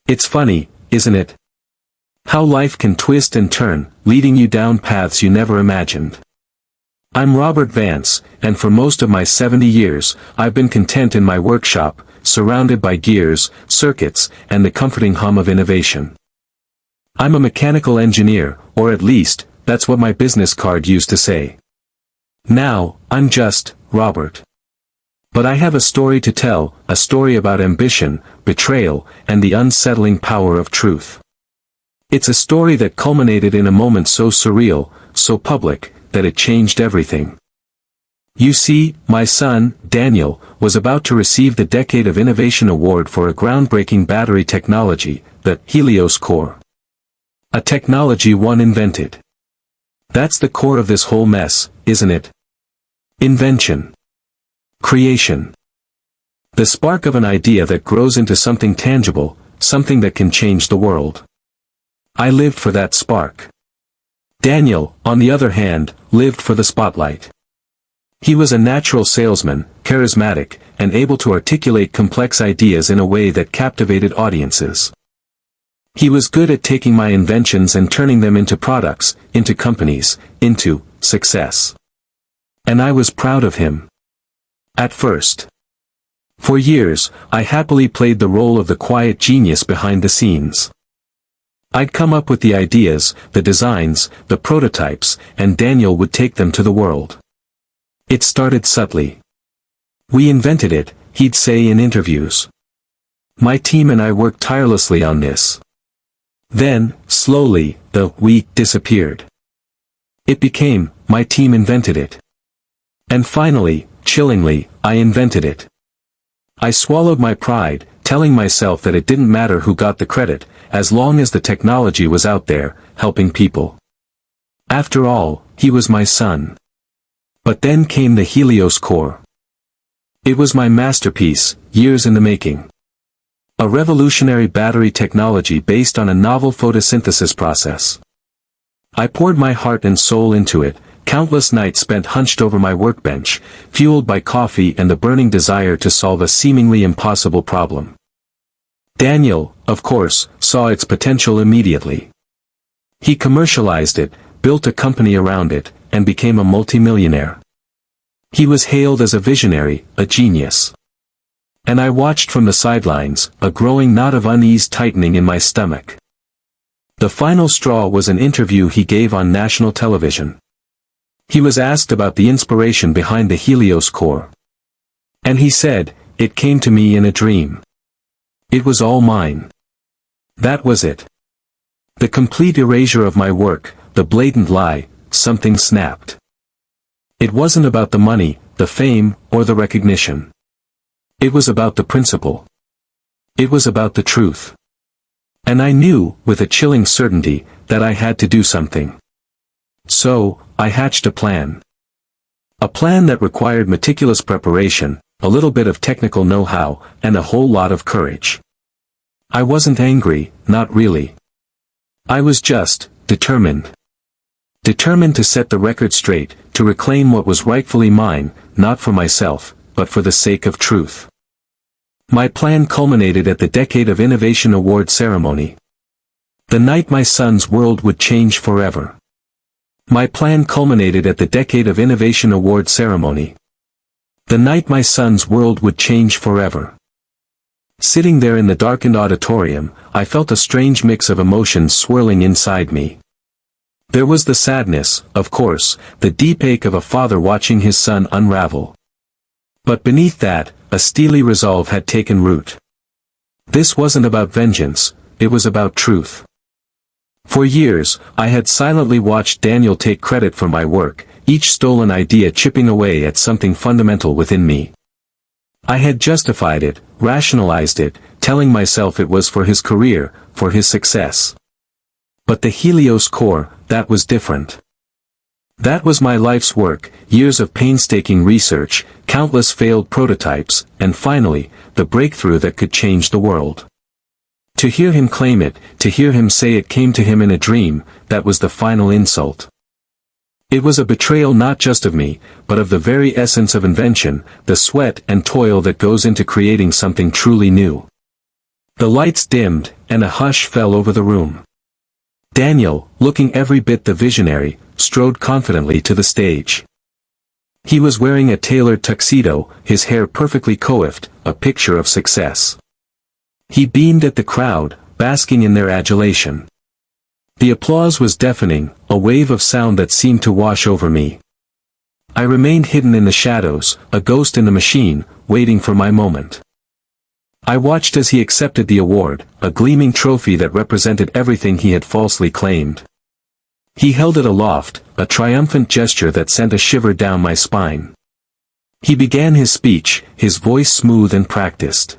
It's funny, isn't it? How life can twist and turn, leading you down paths you never imagined. I'm Robert Vance, and for most of my 70 years, I've been content in my workshop, surrounded by gears, circuits, and the comforting hum of innovation. I'm a mechanical engineer, or at least, that's what my business card used to say. Now, I'm just Robert. But I have a story to tell, a story about ambition, betrayal, and the unsettling power of truth. It's a story that culminated in a moment so surreal, so public, that it changed everything. You see, my son, Daniel, was about to receive the Decade of Innovation Award for a groundbreaking battery technology, the Helios core. A technology one invented. That's the core of this whole mess, isn't it? Invention. Creation. The spark of an idea that grows into something tangible, something that can change the world. I lived for that spark. Daniel, on the other hand, lived for the spotlight. He was a natural salesman, charismatic, and able to articulate complex ideas in a way that captivated audiences. He was good at taking my inventions and turning them into products, into companies, into success. And I was proud of him. At first. For years, I happily played the role of the quiet genius behind the scenes. I'd come up with the ideas, the designs, the prototypes, and Daniel would take them to the world. It started subtly. We invented it, he'd say in interviews. My team and I worked tirelessly on this. Then, slowly, the "we" disappeared. It became, my team invented it. And finally, chillingly, I invented it. I swallowed my pride, telling myself that it didn't matter who got the credit, as long as the technology was out there, helping people. After all, he was my son. But then came the Helios core. It was my masterpiece, years in the making. A revolutionary battery technology based on a novel photosynthesis process. I poured my heart and soul into it, countless nights spent hunched over my workbench, fueled by coffee and the burning desire to solve a seemingly impossible problem. Daniel, of course, saw its potential immediately. He commercialized it, built a company around it, and became a multimillionaire. He was hailed as a visionary, a genius. And I watched from the sidelines, a growing knot of unease tightening in my stomach. The final straw was an interview he gave on national television. He was asked about the inspiration behind the Helios core. And he said, "It came to me in a dream. It was all mine." That was it. The complete erasure of my work, the blatant lie, something snapped. It wasn't about the money, the fame, or the recognition. It was about the principle. It was about the truth. And I knew, with a chilling certainty, that I had to do something. So, I hatched a plan. A plan that required meticulous preparation, a little bit of technical know-how, and a whole lot of courage. I wasn't angry, not really. I was just determined. Determined to set the record straight, to reclaim what was rightfully mine, not for myself, but for the sake of truth. My plan culminated at the Decade of Innovation Award ceremony. The night my son's world would change forever. My plan culminated at the Decade of Innovation Award ceremony. The night my son's world would change forever. Sitting there in the darkened auditorium, I felt a strange mix of emotions swirling inside me. There was the sadness, of course, the deep ache of a father watching his son unravel. But beneath that, a steely resolve had taken root. This wasn't about vengeance, it was about truth. For years, I had silently watched Daniel take credit for my work, each stolen idea chipping away at something fundamental within me. I had justified it, rationalized it, telling myself it was for his career, for his success. But the Helios core, that was different. That was my life's work, years of painstaking research, countless failed prototypes, and finally, the breakthrough that could change the world. To hear him claim it, to hear him say it came to him in a dream, that was the final insult. It was a betrayal not just of me, but of the very essence of invention, the sweat and toil that goes into creating something truly new. The lights dimmed, and a hush fell over the room. Daniel, looking every bit the visionary, strode confidently to the stage. He was wearing a tailored tuxedo, his hair perfectly coiffed, a picture of success. He beamed at the crowd, basking in their adulation. The applause was deafening, a wave of sound that seemed to wash over me. I remained hidden in the shadows, a ghost in the machine, waiting for my moment. I watched as he accepted the award, a gleaming trophy that represented everything he had falsely claimed. He held it aloft, a triumphant gesture that sent a shiver down my spine. He began his speech, his voice smooth and practiced.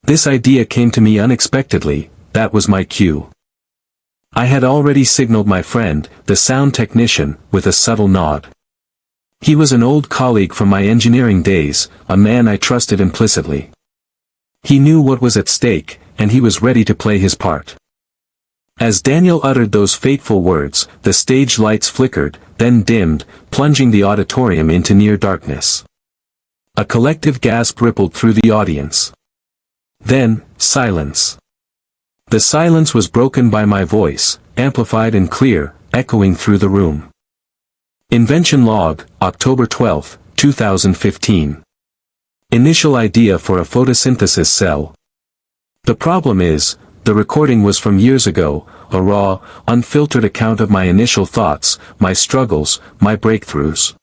This idea came to me unexpectedly, that was my cue. I had already signaled my friend, the sound technician, with a subtle nod. He was an old colleague from my engineering days, a man I trusted implicitly. He knew what was at stake, and he was ready to play his part. As Daniel uttered those fateful words, the stage lights flickered, then dimmed, plunging the auditorium into near darkness. A collective gasp rippled through the audience. Then, silence. The silence was broken by my voice, amplified and clear, echoing through the room. Invention log, October 12, 2015. Initial idea for a photosynthesis cell. The problem is, the recording was from years ago, a raw, unfiltered account of my initial thoughts, my struggles, my breakthroughs.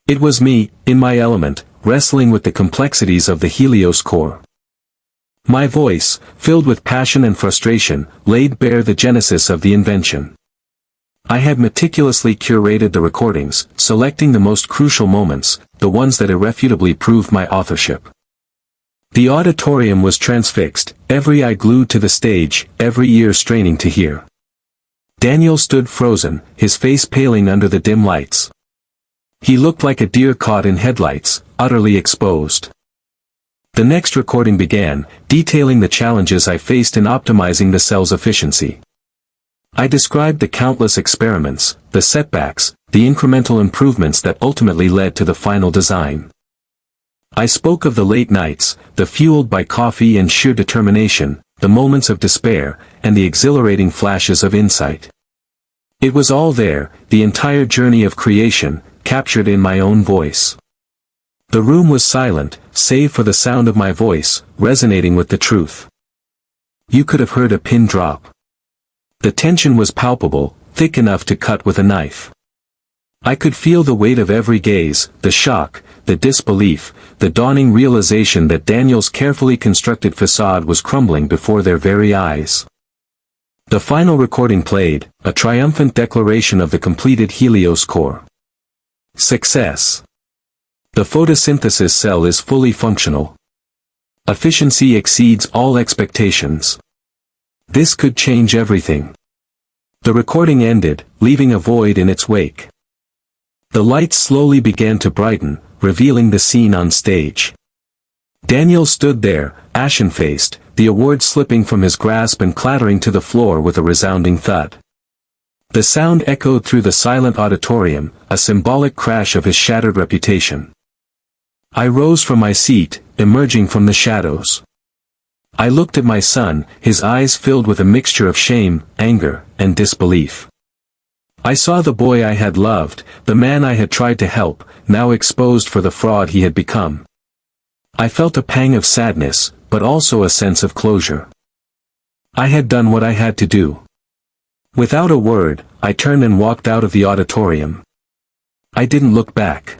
It was me, in my element, wrestling with the complexities of the Helios core. My voice, filled with passion and frustration, laid bare the genesis of the invention. I had meticulously curated the recordings, selecting the most crucial moments, the ones that irrefutably proved my authorship. The auditorium was transfixed, every eye glued to the stage, every ear straining to hear. Daniel stood frozen, his face paling under the dim lights. He looked like a deer caught in headlights, utterly exposed. The next recording began, detailing the challenges I faced in optimizing the cell's efficiency. I described the countless experiments, the setbacks, the incremental improvements that ultimately led to the final design. I spoke of the late nights, the fueled by coffee and sheer determination, the moments of despair, and the exhilarating flashes of insight. It was all there, the entire journey of creation, captured in my own voice. The room was silent, save for the sound of my voice, resonating with the truth. You could have heard a pin drop. The tension was palpable, thick enough to cut with a knife. I could feel the weight of every gaze, the shock, the disbelief, the dawning realization that Daniel's carefully constructed facade was crumbling before their very eyes. The final recording played, a triumphant declaration of the completed Helios core. Success. The photosynthesis cell is fully functional. Efficiency exceeds all expectations. This could change everything. The recording ended, leaving a void in its wake. The lights slowly began to brighten, revealing the scene on stage. Daniel stood there, ashen-faced, the award slipping from his grasp and clattering to the floor with a resounding thud. The sound echoed through the silent auditorium, a symbolic crash of his shattered reputation. I rose from my seat, emerging from the shadows. I looked at my son, his eyes filled with a mixture of shame, anger, and disbelief. I saw the boy I had loved, the man I had tried to help, now exposed for the fraud he had become. I felt a pang of sadness, but also a sense of closure. I had done what I had to do. Without a word, I turned and walked out of the auditorium. I didn't look back.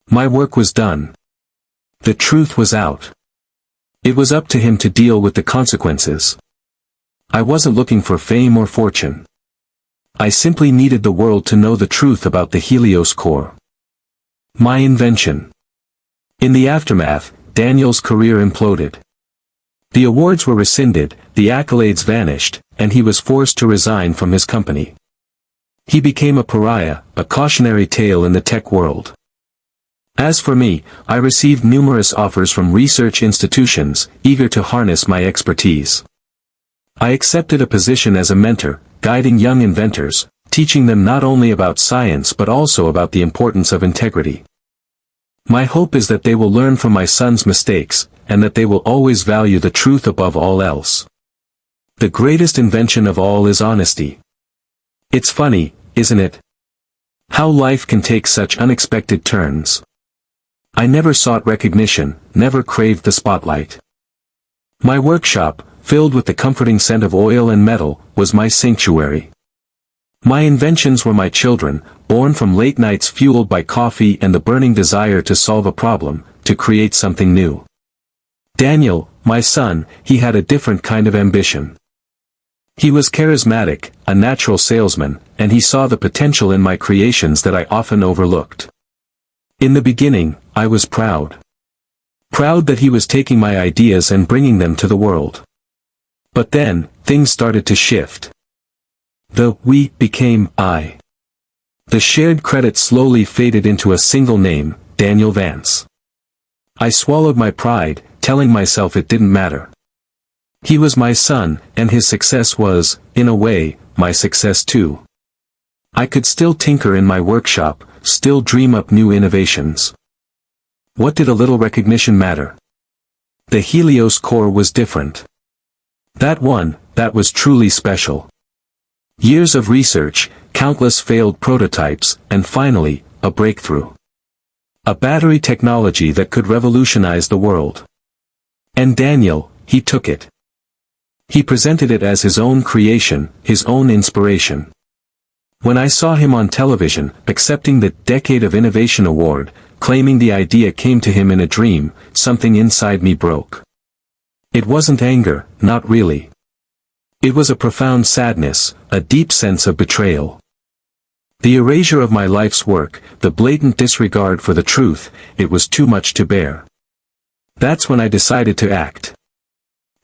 My work was done. The truth was out. It was up to him to deal with the consequences. I wasn't looking for fame or fortune. I simply needed the world to know the truth about the Helios core. My invention. In the aftermath, Daniel's career imploded. The awards were rescinded, the accolades vanished, and he was forced to resign from his company. He became a pariah, a cautionary tale in the tech world. As for me, I received numerous offers from research institutions, eager to harness my expertise. I accepted a position as a mentor, guiding young inventors, teaching them not only about science but also about the importance of integrity. My hope is that they will learn from my son's mistakes, and that they will always value the truth above all else. The greatest invention of all is honesty. It's funny, isn't it? How life can take such unexpected turns. I never sought recognition, never craved the spotlight. My workshop, filled with the comforting scent of oil and metal, was my sanctuary. My inventions were my children, born from late nights fueled by coffee and the burning desire to solve a problem, to create something new. Daniel, my son, he had a different kind of ambition. He was charismatic, a natural salesman, and he saw the potential in my creations that I often overlooked. In the beginning, I was proud. Proud that he was taking my ideas and bringing them to the world. But then, things started to shift. The we became I. The shared credit slowly faded into a single name, Daniel Vance. I swallowed my pride, telling myself it didn't matter. He was my son, and his success was, in a way, my success too. I could still tinker in my workshop, still dream up new innovations. What did a little recognition matter? The Helios core was different. That was truly special. Years of research, countless failed prototypes, and finally, a breakthrough. A battery technology that could revolutionize the world. And Daniel, he took it. He presented it as his own creation, his own inspiration. When I saw him on television, accepting the Decade of Innovation Award, claiming the idea came to him in a dream, something inside me broke. It wasn't anger, not really. It was a profound sadness, a deep sense of betrayal. The erasure of my life's work, the blatant disregard for the truth, it was too much to bear. That's when I decided to act.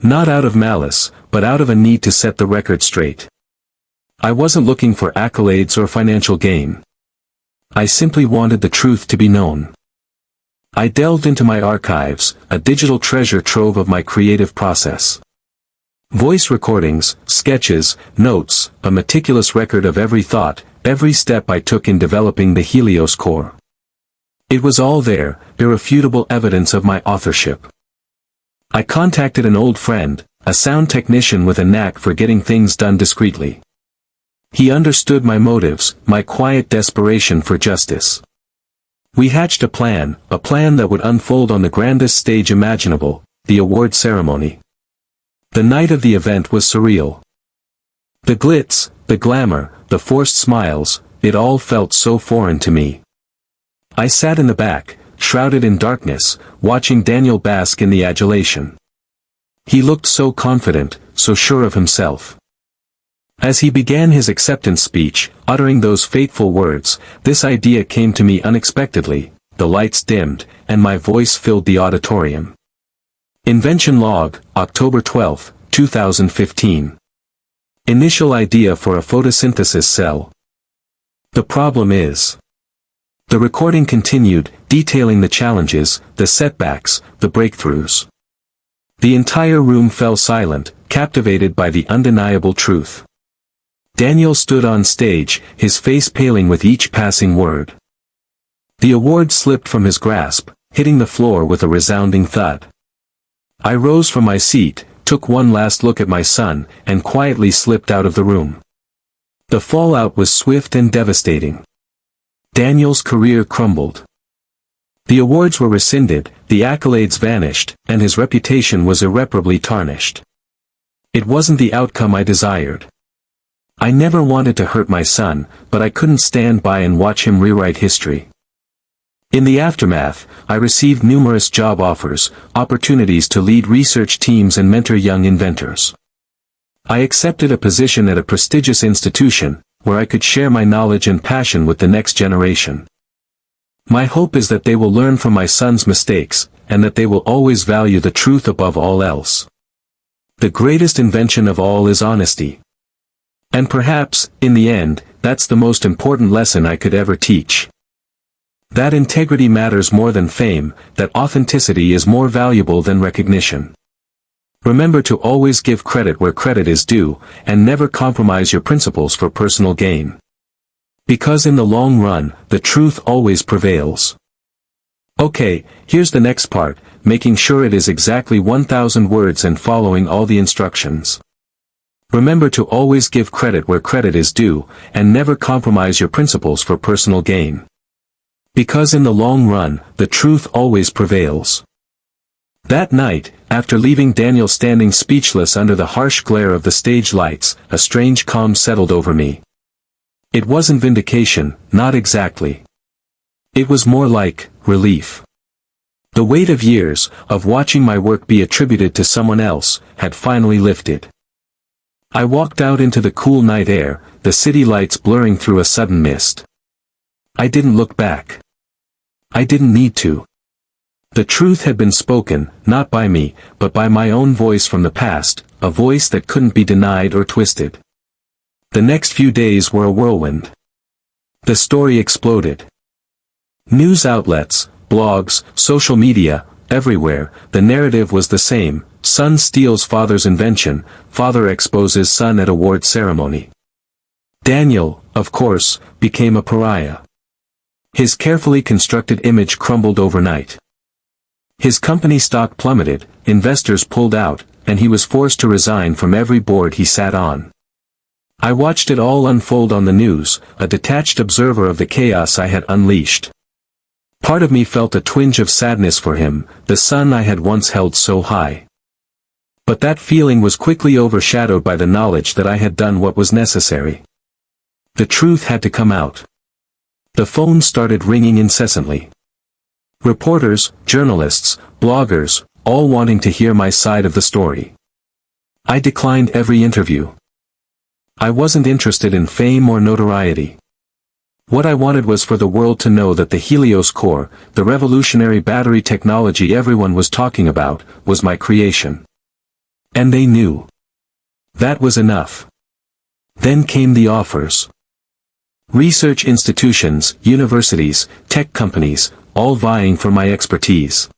Not out of malice, but out of a need to set the record straight. I wasn't looking for accolades or financial gain. I simply wanted the truth to be known. I delved into my archives, a digital treasure trove of my creative process. Voice recordings, sketches, notes, a meticulous record of every thought, every step I took in developing the Helios core. It was all there, irrefutable evidence of my authorship. I contacted an old friend, a sound technician with a knack for getting things done discreetly. He understood my motives, my quiet desperation for justice. We hatched a plan that would unfold on the grandest stage imaginable, the award ceremony. The night of the event was surreal. The glitz, the glamour, the forced smiles, it all felt so foreign to me. I sat in the back, shrouded in darkness, watching Daniel bask in the adulation. He looked so confident, so sure of himself. As he began his acceptance speech, uttering those fateful words, this idea came to me unexpectedly, the lights dimmed, and my voice filled the auditorium. Invention log, October 12, 2015. Initial idea for a photosynthesis cell. The problem is. The recording continued, detailing the challenges, the setbacks, the breakthroughs. The entire room fell silent, captivated by the undeniable truth. Daniel stood on stage, his face paling with each passing word. The award slipped from his grasp, hitting the floor with a resounding thud. I rose from my seat, took one last look at my son, and quietly slipped out of the room. The fallout was swift and devastating. Daniel's career crumbled. The awards were rescinded, the accolades vanished, and his reputation was irreparably tarnished. It wasn't the outcome I desired. I never wanted to hurt my son, but I couldn't stand by and watch him rewrite history. In the aftermath, I received numerous job offers, opportunities to lead research teams and mentor young inventors. I accepted a position at a prestigious institution, where I could share my knowledge and passion with the next generation. My hope is that they will learn from my son's mistakes, and that they will always value the truth above all else. The greatest invention of all is honesty. And perhaps, in the end, that's the most important lesson I could ever teach. That integrity matters more than fame, that authenticity is more valuable than recognition. Remember to always give credit where credit is due, and never compromise your principles for personal gain. Because in the long run, the truth always prevails. Okay, here's the next part, making sure it is exactly 1,000 words and following all the instructions. Remember to always give credit where credit is due, and never compromise your principles for personal gain. Because in the long run, the truth always prevails. That night, after leaving Daniel standing speechless under the harsh glare of the stage lights, a strange calm settled over me. It wasn't vindication, not exactly. It was more like relief. The weight of years, of watching my work be attributed to someone else, had finally lifted. I walked out into the cool night air, the city lights blurring through a sudden mist. I didn't look back. I didn't need to. The truth had been spoken, not by me, but by my own voice from the past, a voice that couldn't be denied or twisted. The next few days were a whirlwind. The story exploded. News outlets, blogs, social media, everywhere, the narrative was the same: son steals father's invention, father exposes son at award ceremony. Daniel, of course, became a pariah. His carefully constructed image crumbled overnight. His company stock plummeted, investors pulled out, and he was forced to resign from every board he sat on. I watched it all unfold on the news, a detached observer of the chaos I had unleashed. Part of me felt a twinge of sadness for him, the son I had once held so high. But that feeling was quickly overshadowed by the knowledge that I had done what was necessary. The truth had to come out. The phone started ringing incessantly. Reporters, journalists, bloggers, all wanting to hear my side of the story. I declined every interview. I wasn't interested in fame or notoriety. What I wanted was for the world to know that the Helios core, the revolutionary battery technology everyone was talking about, was my creation. And they knew. That was enough. Then came the offers. Research institutions, universities, tech companies, all vying for my expertise.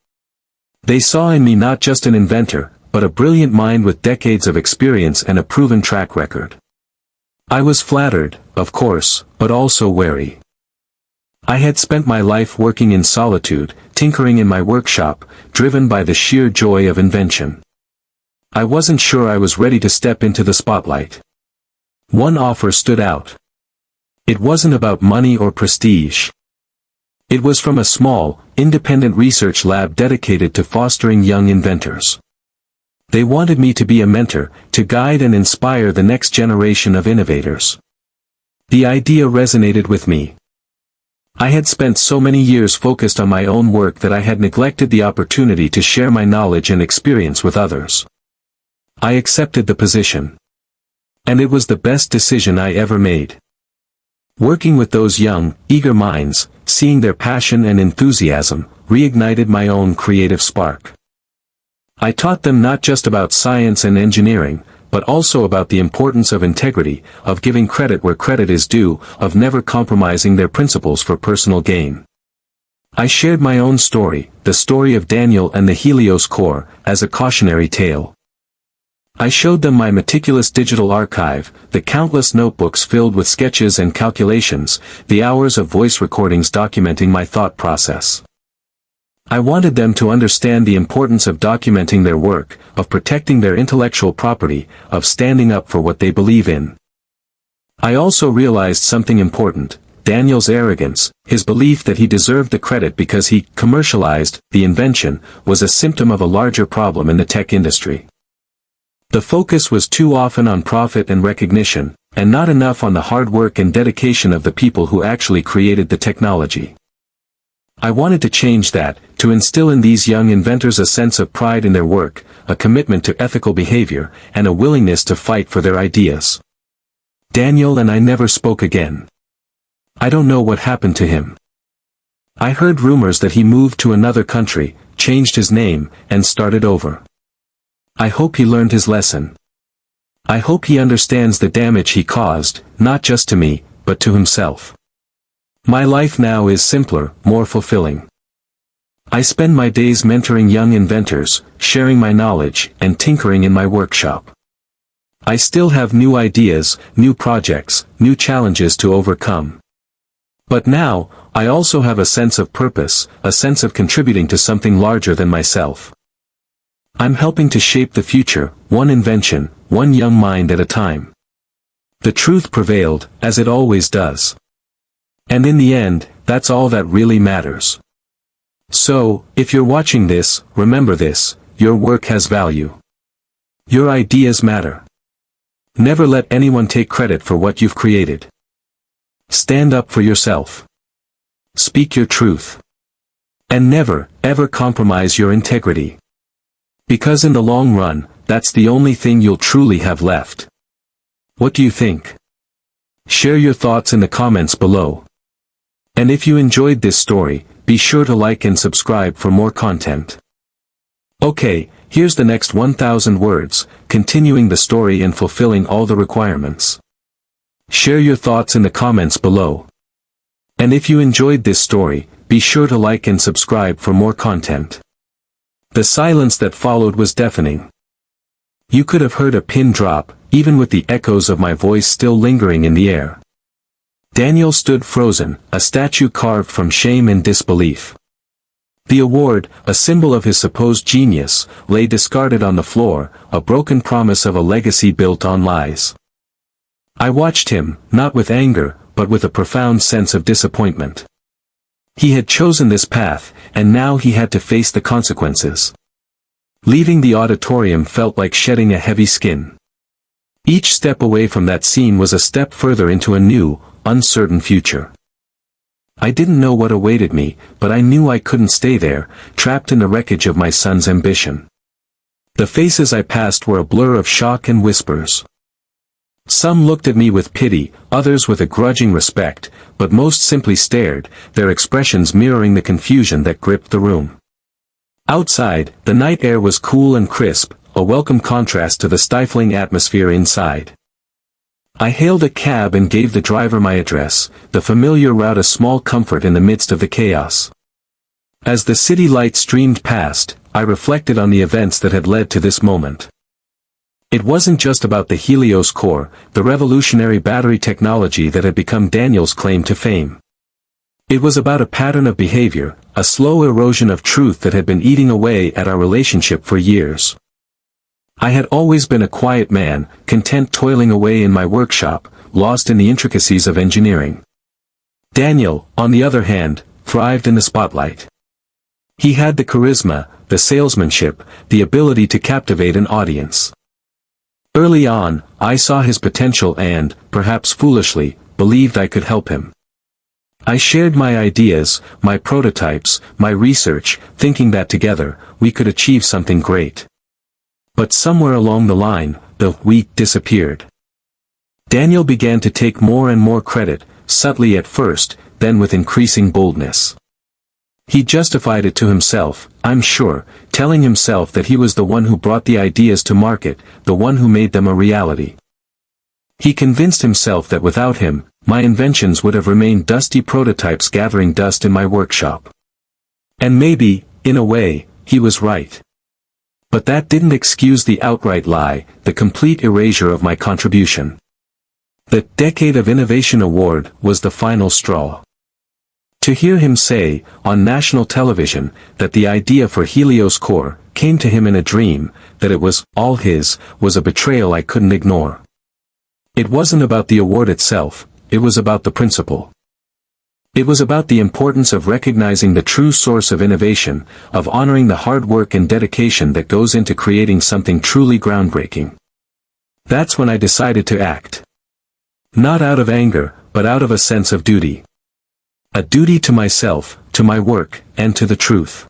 They saw in me not just an inventor, but a brilliant mind with decades of experience and a proven track record. I was flattered, of course, but also wary. I had spent my life working in solitude, tinkering in my workshop, driven by the sheer joy of invention. I wasn't sure I was ready to step into the spotlight. One offer stood out. It wasn't about money or prestige. It was from a small, independent research lab dedicated to fostering young inventors. They wanted me to be a mentor, to guide and inspire the next generation of innovators. The idea resonated with me. I had spent so many years focused on my own work that I had neglected the opportunity to share my knowledge and experience with others. I accepted the position. And it was the best decision I ever made. Working with those young, eager minds, seeing their passion and enthusiasm, reignited my own creative spark. I taught them not just about science and engineering, but also about the importance of integrity, of giving credit where credit is due, of never compromising their principles for personal gain. I shared my own story, the story of Daniel and the Helios core, as a cautionary tale. I showed them my meticulous digital archive, the countless notebooks filled with sketches and calculations, the hours of voice recordings documenting my thought process. I wanted them to understand the importance of documenting their work, of protecting their intellectual property, of standing up for what they believe in. I also realized something important: Daniel's arrogance, his belief that he deserved the credit because he commercialized the invention, was a symptom of a larger problem in the tech industry. The focus was too often on profit and recognition, and not enough on the hard work and dedication of the people who actually created the technology. I wanted to change that, to instill in these young inventors a sense of pride in their work, a commitment to ethical behavior, and a willingness to fight for their ideas. Daniel and I never spoke again. I don't know what happened to him. I heard rumors that he moved to another country, changed his name, and started over. I hope he learned his lesson. I hope he understands the damage he caused, not just to me, but to himself. My life now is simpler, more fulfilling. I spend my days mentoring young inventors, sharing my knowledge, and tinkering in my workshop. I still have new ideas, new projects, new challenges to overcome. But now, I also have a sense of purpose, a sense of contributing to something larger than myself. I'm helping to shape the future, one invention, one young mind at a time. The truth prevailed, as it always does. And in the end, that's all that really matters. So, if you're watching this, remember this: your work has value. Your ideas matter. Never let anyone take credit for what you've created. Stand up for yourself. Speak your truth. And never, ever compromise your integrity. Because in the long run, that's the only thing you'll truly have left. What do you think? Share your thoughts in the comments below. And if you enjoyed this story, be sure to like and subscribe for more content. Okay, here's the next 1,000 words, continuing the story and fulfilling all the requirements. Share your thoughts in the comments below. And if you enjoyed this story, be sure to like and subscribe for more content. The silence that followed was deafening. You could have heard a pin drop, even with the echoes of my voice still lingering in the air. Daniel stood frozen, a statue carved from shame and disbelief. The award, a symbol of his supposed genius, lay discarded on the floor, a broken promise of a legacy built on lies. I watched him, not with anger, but with a profound sense of disappointment. He had chosen this path, and now he had to face the consequences. Leaving the auditorium felt like shedding a heavy skin. Each step away from that scene was a step further into a new, uncertain future. I didn't know what awaited me, but I knew I couldn't stay there, trapped in the wreckage of my son's ambition. The faces I passed were a blur of shock and whispers. Some looked at me with pity, others with a grudging respect, but most simply stared, their expressions mirroring the confusion that gripped the room. Outside, the night air was cool and crisp, a welcome contrast to the stifling atmosphere inside. I hailed a cab and gave the driver my address, the familiar route a small comfort in the midst of the chaos. As the city lights streamed past, I reflected on the events that had led to this moment. It wasn't just about the Helios core, the revolutionary battery technology that had become Daniel's claim to fame. It was about a pattern of behavior, a slow erosion of truth that had been eating away at our relationship for years. I had always been a quiet man, content toiling away in my workshop, lost in the intricacies of engineering. Daniel, on the other hand, thrived in the spotlight. He had the charisma, the salesmanship, the ability to captivate an audience. Early on, I saw his potential and, perhaps foolishly, believed I could help him. I shared my ideas, my prototypes, my research, thinking that together, we could achieve something great. But somewhere along the line, the "we" disappeared. Daniel began to take more and more credit, subtly at first, then with increasing boldness. He justified it to himself, I'm sure, telling himself that he was the one who brought the ideas to market, the one who made them a reality. He convinced himself that without him, my inventions would have remained dusty prototypes gathering dust in my workshop. And maybe, in a way, he was right. But that didn't excuse the outright lie, the complete erasure of my contribution. The Decade of Innovation Award was the final straw. To hear him say, on national television, that the idea for Helios Core came to him in a dream, that it was all his, was a betrayal I couldn't ignore. It wasn't about the award itself, it was about the principle. It was about the importance of recognizing the true source of innovation, of honoring the hard work and dedication that goes into creating something truly groundbreaking. That's when I decided to act. Not out of anger, but out of a sense of duty. A duty to myself, to my work, and to the truth.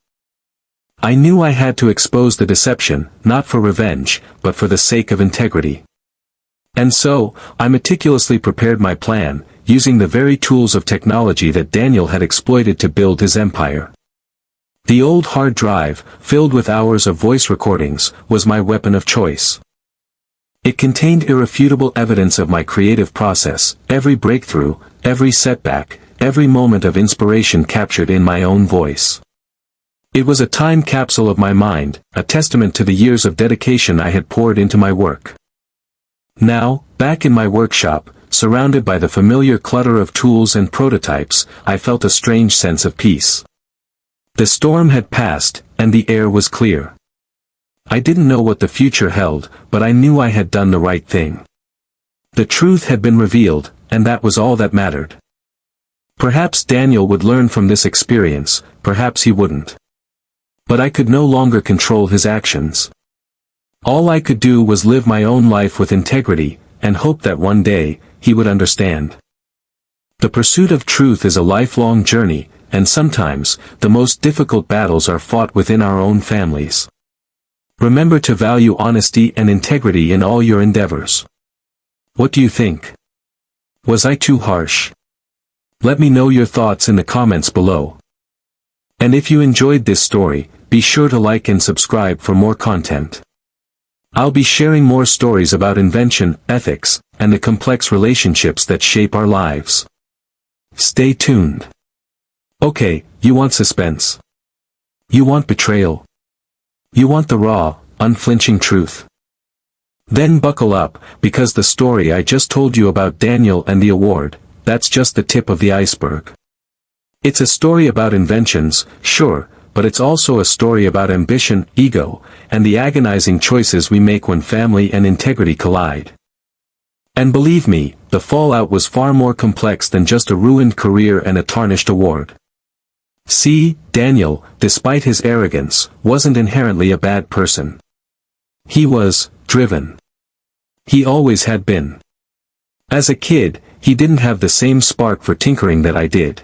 I knew I had to expose the deception, not for revenge, but for the sake of integrity. And so, I meticulously prepared my plan, using the very tools of technology that Daniel had exploited to build his empire. The old hard drive, filled with hours of voice recordings, was my weapon of choice. It contained irrefutable evidence of my creative process, every breakthrough, every setback, every moment of inspiration captured in my own voice. It was a time capsule of my mind, a testament to the years of dedication I had poured into my work. Now, back in my workshop, surrounded by the familiar clutter of tools and prototypes, I felt a strange sense of peace. The storm had passed, and the air was clear. I didn't know what the future held, but I knew I had done the right thing. The truth had been revealed, and that was all that mattered. Perhaps Daniel would learn from this experience, perhaps he wouldn't. But I could no longer control his actions. All I could do was live my own life with integrity, and hope that one day, he would understand. The pursuit of truth is a lifelong journey, and sometimes, the most difficult battles are fought within our own families. Remember to value honesty and integrity in all your endeavors. What do you think? Was I too harsh? Let me know your thoughts in the comments below. And if you enjoyed this story, be sure to like and subscribe for more content. I'll be sharing more stories about invention, ethics, and the complex relationships that shape our lives. Stay tuned. Okay, you want suspense. You want betrayal. You want the raw, unflinching truth. Then buckle up, because the story I just told you about Daniel and the award, that's just the tip of the iceberg. It's a story about inventions, sure, but it's also a story about ambition, ego, and the agonizing choices we make when family and integrity collide. And believe me, the fallout was far more complex than just a ruined career and a tarnished award. See, Daniel, despite his arrogance, wasn't inherently a bad person. He was driven. He always had been. As a kid, he didn't have the same spark for tinkering that I did.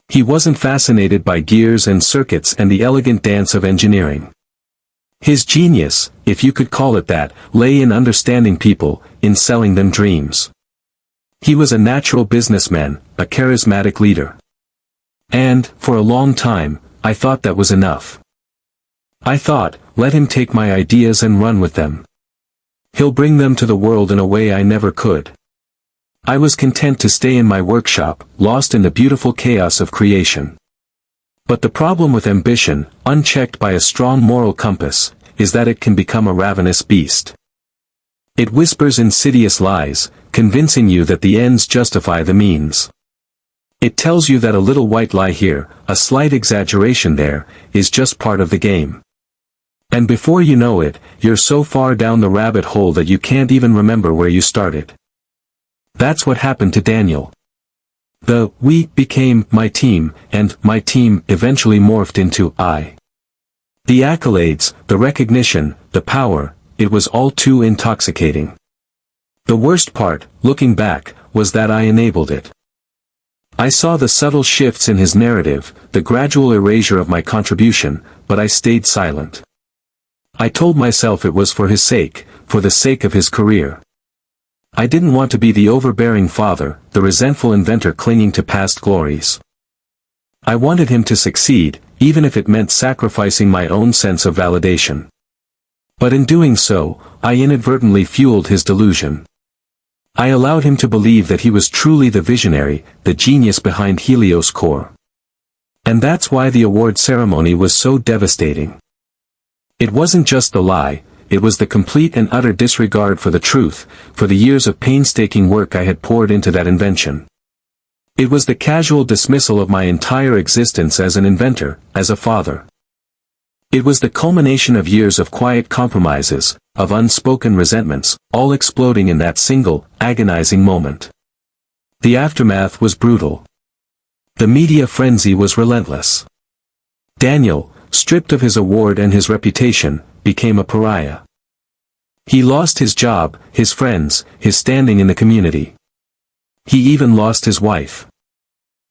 He wasn't fascinated by gears and circuits and the elegant dance of engineering. His genius, if you could call it that, lay in understanding people, in selling them dreams. He was a natural businessman, a charismatic leader. And, for a long time, I thought that was enough. I thought, let him take my ideas and run with them. He'll bring them to the world in a way I never could. I was content to stay in my workshop, lost in the beautiful chaos of creation. But the problem with ambition, unchecked by a strong moral compass, is that it can become a ravenous beast. It whispers insidious lies, convincing you that the ends justify the means. It tells you that a little white lie here, a slight exaggeration there, is just part of the game. And before you know it, you're so far down the rabbit hole that you can't even remember where you started. That's what happened to Daniel. The "we" became "my team," and "my team" eventually morphed into "I." The accolades, the recognition, the power, it was all too intoxicating. The worst part, looking back, was that I enabled it. I saw the subtle shifts in his narrative, the gradual erasure of my contribution, but I stayed silent. I told myself it was for his sake, for the sake of his career. I didn't want to be the overbearing father, the resentful inventor clinging to past glories. I wanted him to succeed, even if it meant sacrificing my own sense of validation. But in doing so, I inadvertently fueled his delusion. I allowed him to believe that he was truly the visionary, the genius behind Helios Core. And that's why the award ceremony was so devastating. It wasn't just the lie, it was the complete and utter disregard for the truth, for the years of painstaking work I had poured into that invention. It was the casual dismissal of my entire existence as an inventor, as a father. It was the culmination of years of quiet compromises, of unspoken resentments, all exploding in that single, agonizing moment. The aftermath was brutal. The media frenzy was relentless. Daniel, stripped of his award and his reputation, became a pariah. He lost his job, his friends, his standing in the community. He even lost his wife.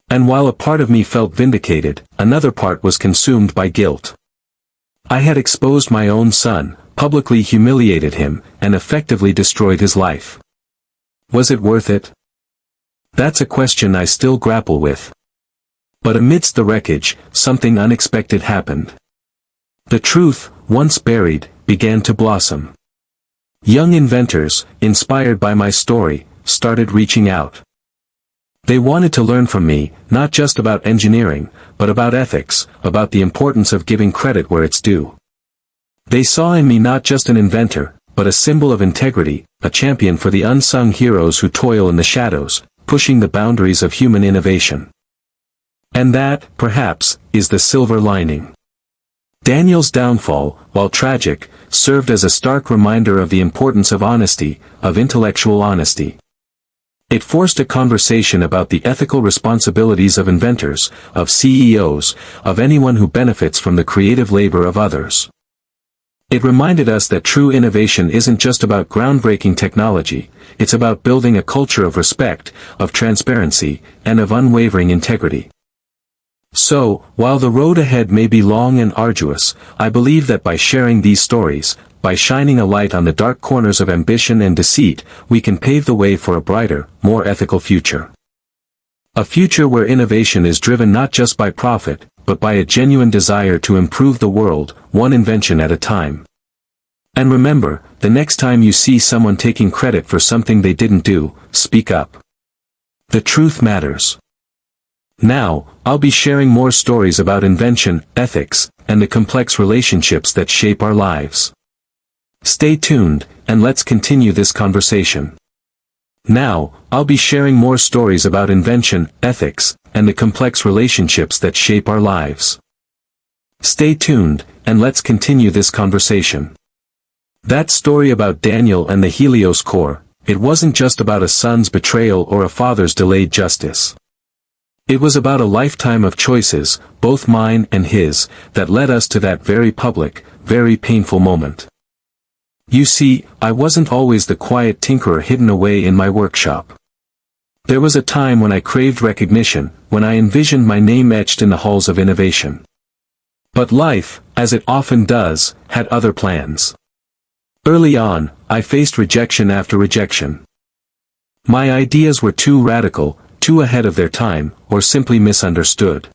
And while a part of me felt vindicated, another part was consumed by guilt. I had exposed my own son, publicly humiliated him, and effectively destroyed his life. Was it worth it? That's a question I still grapple with. But amidst the wreckage, something unexpected happened. The truth, once buried, began to blossom. Young inventors, inspired by my story, started reaching out. They wanted to learn from me, not just about engineering, but about ethics, about the importance of giving credit where it's due. They saw in me not just an inventor, but a symbol of integrity, a champion for the unsung heroes who toil in the shadows, pushing the boundaries of human innovation. And that, perhaps, is the silver lining. Daniel's downfall, while tragic, served as a stark reminder of the importance of honesty, of intellectual honesty. It forced a conversation about the ethical responsibilities of inventors, of CEOs, of anyone who benefits from the creative labor of others. It reminded us that true innovation isn't just about groundbreaking technology, it's about building a culture of respect, of transparency, and of unwavering integrity. So, while the road ahead may be long and arduous, I believe that by sharing these stories, by shining a light on the dark corners of ambition and deceit, we can pave the way for a brighter, more ethical future. A future where innovation is driven not just by profit, but by a genuine desire to improve the world, one invention at a time. And remember, the next time you see someone taking credit for something they didn't do, speak up. The truth matters. Now, I'll be sharing more stories about invention, ethics, and the complex relationships that shape our lives. Stay tuned, and let's continue this conversation. Now, I'll be sharing more stories about invention, ethics, and the complex relationships that shape our lives. Stay tuned, and let's continue this conversation. That story about Daniel and the Helios core, it wasn't just about a son's betrayal or a father's delayed justice. It was about a lifetime of choices, both mine and his, that led us to that very public, very painful moment. You see, I wasn't always the quiet tinkerer hidden away in my workshop. There was a time when I craved recognition, when I envisioned my name etched in the halls of innovation. But life, as it often does, had other plans. Early on, I faced rejection after rejection. My ideas were too radical, too ahead of their time, or simply misunderstood.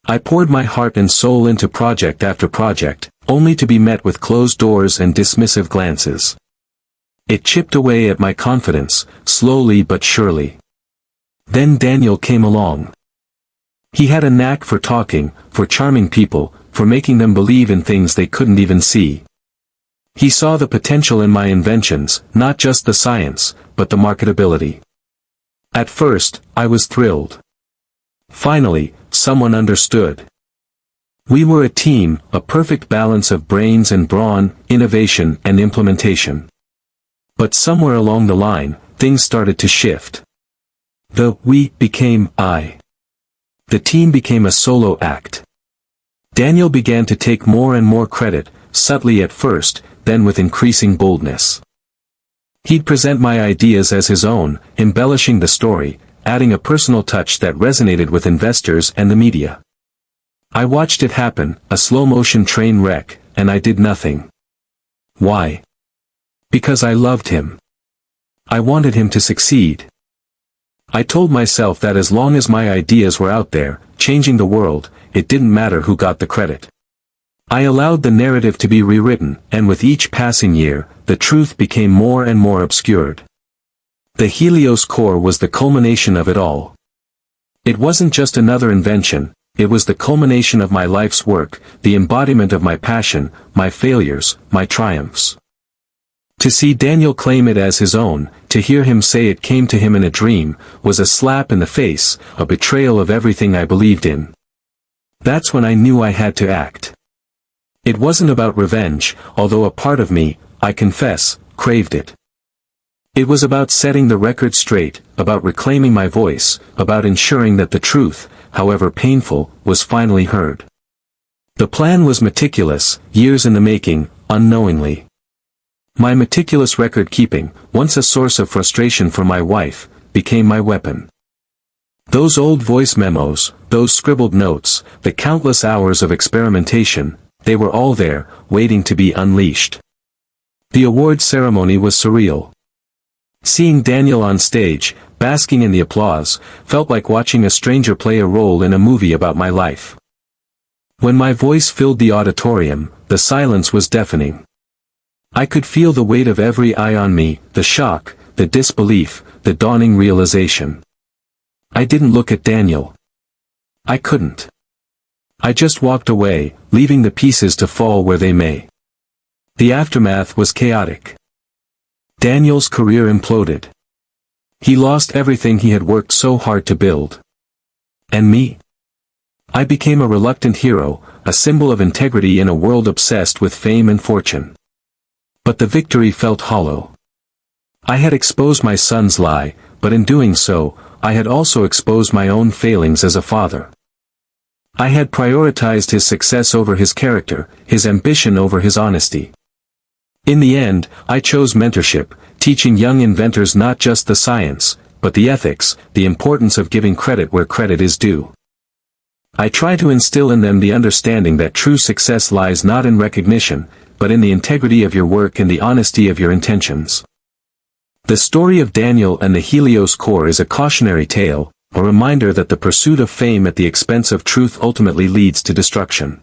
I poured my heart and soul into project after project, only to be met with closed doors and dismissive glances. It chipped away at my confidence, slowly but surely. Then Daniel came along. He had a knack for talking, for charming people, for making them believe in things they couldn't even see. He saw the potential in my inventions, not just the science, but the marketability. At first, I was thrilled. Finally, someone understood. We were a team, a perfect balance of brains and brawn, innovation and implementation. But somewhere along the line, things started to shift. The we became I. The team became a solo act. Daniel began to take more and more credit, subtly at first, then with increasing boldness. He'd present my ideas as his own, embellishing the story, adding a personal touch that resonated with investors and the media. I watched it happen, a slow-motion train wreck, and I did nothing. Why? Because I loved him. I wanted him to succeed. I told myself that as long as my ideas were out there, changing the world, it didn't matter who got the credit. I allowed the narrative to be rewritten, and with each passing year, the truth became more and more obscured. The Helios core was the culmination of it all. It wasn't just another invention, it was the culmination of my life's work, the embodiment of my passion, my failures, my triumphs. To see Daniel claim it as his own, to hear him say it came to him in a dream, was a slap in the face, a betrayal of everything I believed in. That's when I knew I had to act. It wasn't about revenge, although a part of me, I confess, craved it. It was about setting the record straight, about reclaiming my voice, about ensuring that the truth, however painful, was finally heard. The plan was meticulous, years in the making, unknowingly. My meticulous record-keeping, once a source of frustration for my wife, became my weapon. Those old voice memos, those scribbled notes, the countless hours of experimentation, they were all there, waiting to be unleashed. The award ceremony was surreal. Seeing Daniel on stage, basking in the applause, felt like watching a stranger play a role in a movie about my life. When my voice filled the auditorium, the silence was deafening. I could feel the weight of every eye on me, the shock, the disbelief, the dawning realization. I didn't look at Daniel. I couldn't. I just walked away, leaving the pieces to fall where they may. The aftermath was chaotic. Daniel's career imploded. He lost everything he had worked so hard to build. And me? I became a reluctant hero, a symbol of integrity in a world obsessed with fame and fortune. But the victory felt hollow. I had exposed my son's lie, but in doing so, I had also exposed my own failings as a father. I had prioritized his success over his character, his ambition over his honesty. In the end, I chose mentorship, teaching young inventors not just the science, but the ethics, the importance of giving credit where credit is due. I try to instill in them the understanding that true success lies not in recognition, but in the integrity of your work and the honesty of your intentions. The story of Daniel and the Helios core is a cautionary tale, a reminder that the pursuit of fame at the expense of truth ultimately leads to destruction.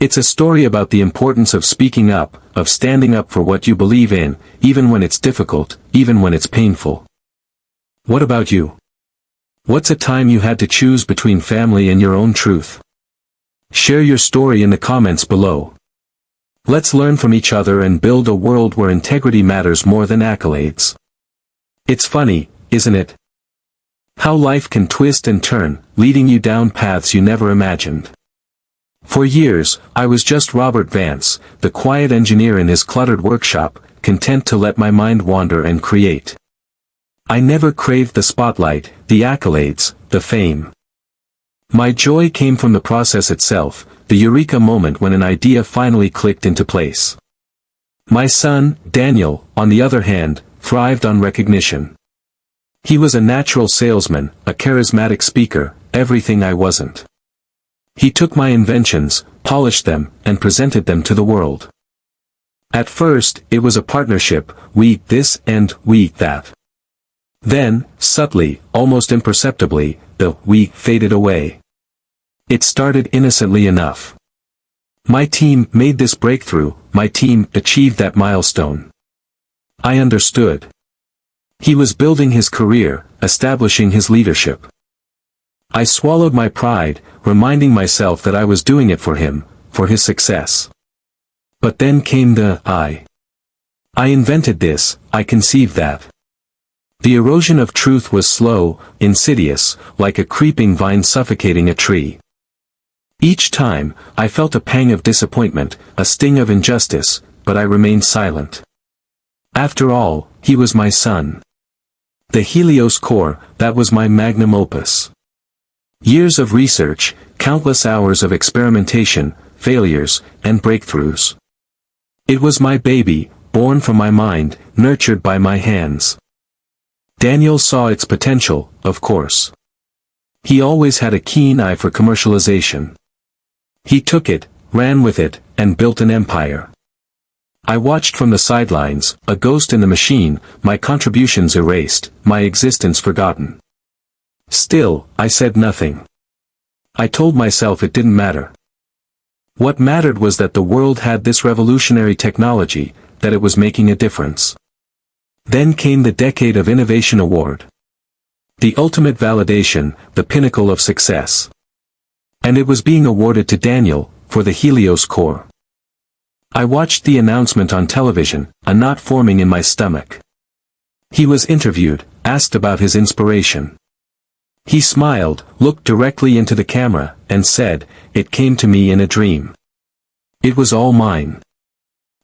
It's a story about the importance of speaking up, of standing up for what you believe in, even when it's difficult, even when it's painful. What about you? What's a time you had to choose between family and your own truth? Share your story in the comments below. Let's learn from each other and build a world where integrity matters more than accolades. It's funny, isn't it? How life can twist and turn, leading you down paths you never imagined. For years, I was just Robert Vance, the quiet engineer in his cluttered workshop, content to let my mind wander and create. I never craved the spotlight, the accolades, the fame. My joy came from the process itself, the eureka moment when an idea finally clicked into place. My son, Daniel, on the other hand, thrived on recognition. He was a natural salesman, a charismatic speaker, everything I wasn't. He took my inventions, polished them, and presented them to the world. At first, it was a partnership, we this and we that. Then, subtly, almost imperceptibly, the we faded away. It started innocently enough. My team made this breakthrough, my team achieved that milestone. I understood. He was building his career, establishing his leadership. I swallowed my pride, reminding myself that I was doing it for him, for his success. But then came the I. I invented this, I conceived that. The erosion of truth was slow, insidious, like a creeping vine suffocating a tree. Each time, I felt a pang of disappointment, a sting of injustice, but I remained silent. After all, he was my son. The Helios core, that was my magnum opus. Years of research, countless hours of experimentation, failures, and breakthroughs. It was my baby, born from my mind, nurtured by my hands. Daniel saw its potential, of course. He always had a keen eye for commercialization. He took it, ran with it, and built an empire. I watched from the sidelines, a ghost in the machine, my contributions erased, my existence forgotten. Still, I said nothing. I told myself it didn't matter. What mattered was that the world had this revolutionary technology, that it was making a difference. Then came the Decade of Innovation Award. The ultimate validation, the pinnacle of success. And it was being awarded to Daniel, for the Helios core. I watched the announcement on television, a knot forming in my stomach. He was interviewed, asked about his inspiration. He smiled, looked directly into the camera, and said, "It came to me in a dream. It was all mine.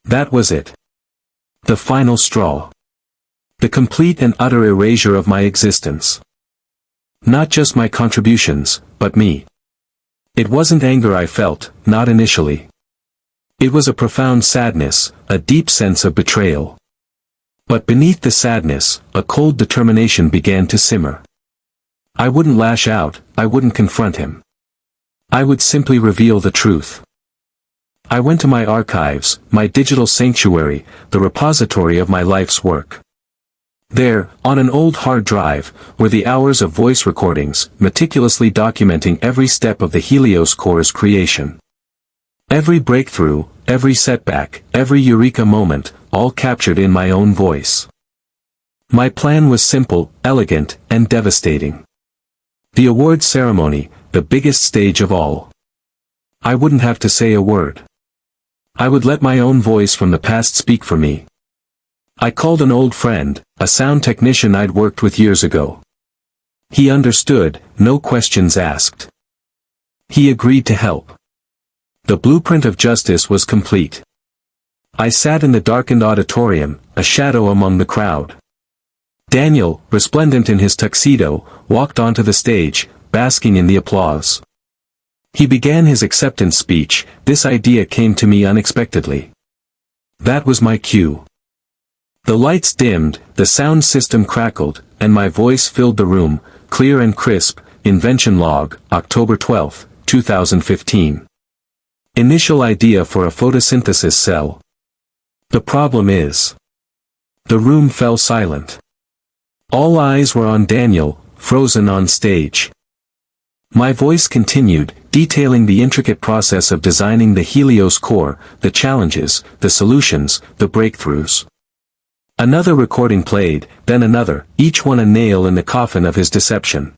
That was it. The final straw. The complete and utter erasure of my existence. Not just my contributions, but me." It wasn't anger I felt, not initially. It was a profound sadness, a deep sense of betrayal. But beneath the sadness, a cold determination began to simmer. I wouldn't lash out, I wouldn't confront him. I would simply reveal the truth. I went to my archives, my digital sanctuary, the repository of my life's work. There, on an old hard drive, were the hours of voice recordings, meticulously documenting every step of the Helios core's creation. Every breakthrough, every setback, every eureka moment, all captured in my own voice. My plan was simple, elegant, and devastating. The award ceremony, the biggest stage of all. I wouldn't have to say a word. I would let my own voice from the past speak for me. I called an old friend, a sound technician I'd worked with years ago. He understood, no questions asked. He agreed to help. The blueprint of justice was complete. I sat in the darkened auditorium, a shadow among the crowd. Daniel, resplendent in his tuxedo, walked onto the stage, basking in the applause. He began his acceptance speech. This idea came to me unexpectedly. That was my cue. The lights dimmed, the sound system crackled, and my voice filled the room, clear and crisp. Invention log, October 12, 2015. Initial idea for a photosynthesis cell. The problem is. The room fell silent. All eyes were on Daniel, frozen on stage. My voice continued, detailing the intricate process of designing the Helios core, the challenges, the solutions, the breakthroughs. Another recording played, then another, each one a nail in the coffin of his deception.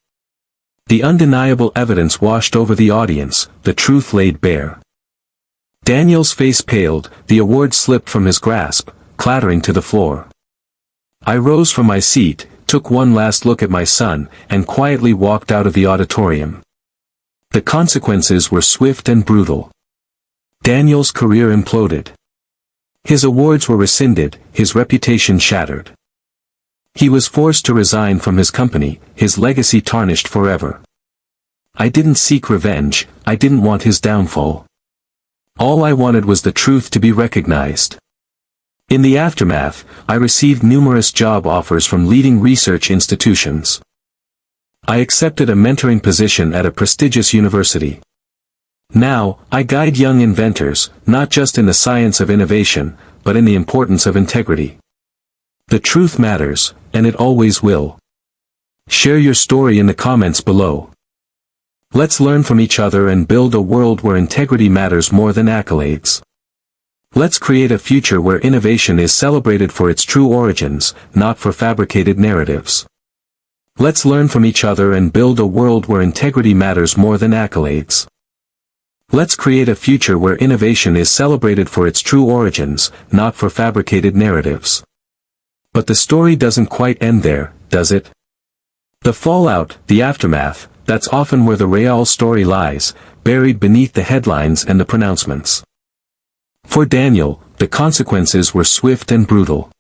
The undeniable evidence washed over the audience, the truth laid bare. Daniel's face paled, the award slipped from his grasp, clattering to the floor. I rose from my seat, took one last look at my son, and quietly walked out of the auditorium. The consequences were swift and brutal. Daniel's career imploded. His awards were rescinded, his reputation shattered. He was forced to resign from his company, his legacy tarnished forever. I didn't seek revenge, I didn't want his downfall. All I wanted was the truth to be recognized. In the aftermath, I received numerous job offers from leading research institutions. I accepted a mentoring position at a prestigious university. Now, I guide young inventors, not just in the science of innovation, but in the importance of integrity. The truth matters, and it always will. Share your story in the comments below. Let's learn from each other and build a world where integrity matters more than accolades. Let's create a future where innovation is celebrated for its true origins, not for fabricated narratives. Let's learn from each other and build a world where integrity matters more than accolades. Let's create a future where innovation is celebrated for its true origins, not for fabricated narratives. But the story doesn't quite end there, does it? The fallout, the aftermath, that's often where the real story lies, buried beneath the headlines and the pronouncements. For Daniel, the consequences were swift and brutal.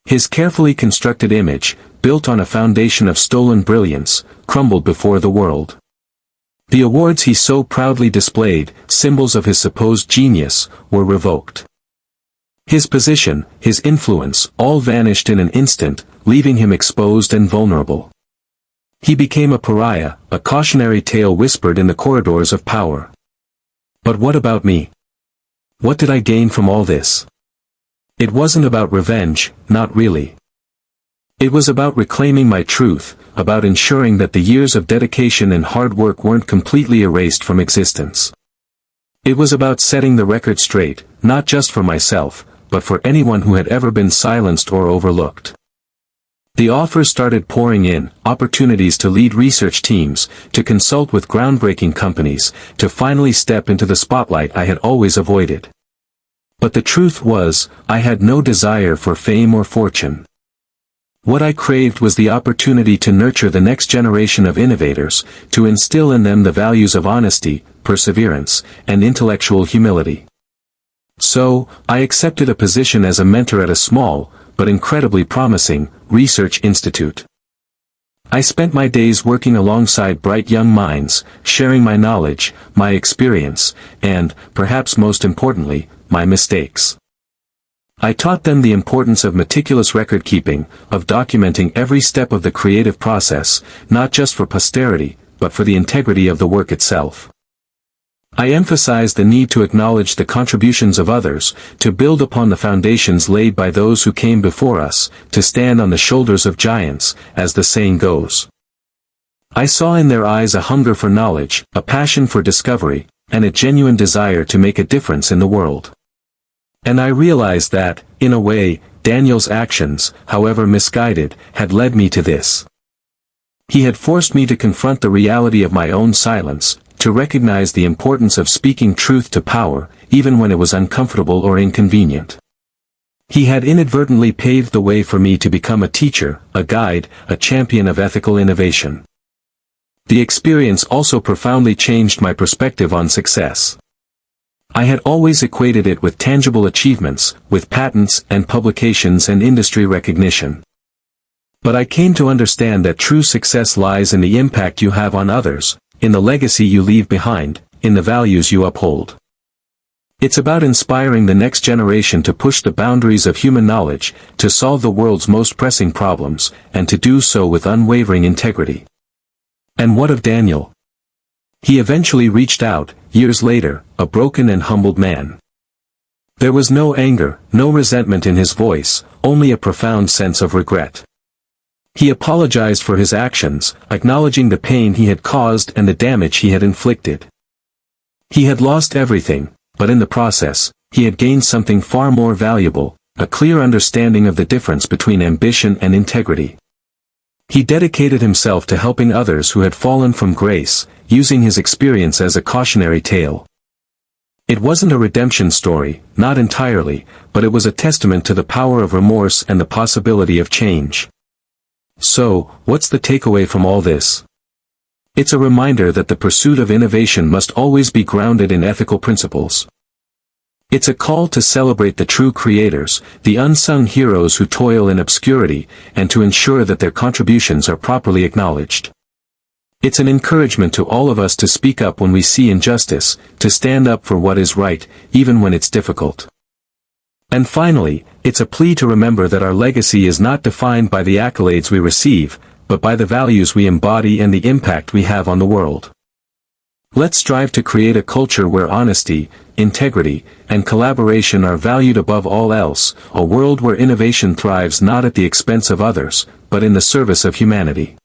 His carefully constructed image, built on a foundation of stolen brilliance, crumbled before the world. The awards he so proudly displayed, symbols of his supposed genius, were revoked. His position, his influence, all vanished in an instant, leaving him exposed and vulnerable. He became a pariah, a cautionary tale whispered in the corridors of power. But what about me? What did I gain from all this? It wasn't about revenge, not really. It was about reclaiming my truth, about ensuring that the years of dedication and hard work weren't completely erased from existence. It was about setting the record straight, not just for myself, but for anyone who had ever been silenced or overlooked. The offers started pouring in, opportunities to lead research teams, to consult with groundbreaking companies, to finally step into the spotlight I had always avoided. But the truth was, I had no desire for fame or fortune. What I craved was the opportunity to nurture the next generation of innovators, to instill in them the values of honesty, perseverance, and intellectual humility. So, I accepted a position as a mentor at a small, but incredibly promising, research institute. I spent my days working alongside bright young minds, sharing my knowledge, my experience, and, perhaps most importantly, my mistakes. I taught them the importance of meticulous record-keeping, of documenting every step of the creative process, not just for posterity, but for the integrity of the work itself. I emphasized the need to acknowledge the contributions of others, to build upon the foundations laid by those who came before us, to stand on the shoulders of giants, as the saying goes. I saw in their eyes a hunger for knowledge, a passion for discovery, and a genuine desire to make a difference in the world. And I realized that, in a way, Daniel's actions, however misguided, had led me to this. He had forced me to confront the reality of my own silence, to recognize the importance of speaking truth to power, even when it was uncomfortable or inconvenient. He had inadvertently paved the way for me to become a teacher, a guide, a champion of ethical innovation. The experience also profoundly changed my perspective on success. I had always equated it with tangible achievements, with patents and publications and industry recognition. But I came to understand that true success lies in the impact you have on others, in the legacy you leave behind, in the values you uphold. It's about inspiring the next generation to push the boundaries of human knowledge, to solve the world's most pressing problems, and to do so with unwavering integrity. And what of Daniel? He eventually reached out, years later, a broken and humbled man. There was no anger, no resentment in his voice, only a profound sense of regret. He apologized for his actions, acknowledging the pain he had caused and the damage he had inflicted. He had lost everything, but in the process, he had gained something far more valuable, a clear understanding of the difference between ambition and integrity. He dedicated himself to helping others who had fallen from grace, using his experience as a cautionary tale. It wasn't a redemption story, not entirely, but it was a testament to the power of remorse and the possibility of change. So, what's the takeaway from all this? It's a reminder that the pursuit of innovation must always be grounded in ethical principles. It's a call to celebrate the true creators, the unsung heroes who toil in obscurity, and to ensure that their contributions are properly acknowledged. It's an encouragement to all of us to speak up when we see injustice, to stand up for what is right, even when it's difficult. And finally, it's a plea to remember that our legacy is not defined by the accolades we receive, but by the values we embody and the impact we have on the world. Let's strive to create a culture where honesty, integrity, and collaboration are valued above all else, a world where innovation thrives not at the expense of others, but in the service of humanity.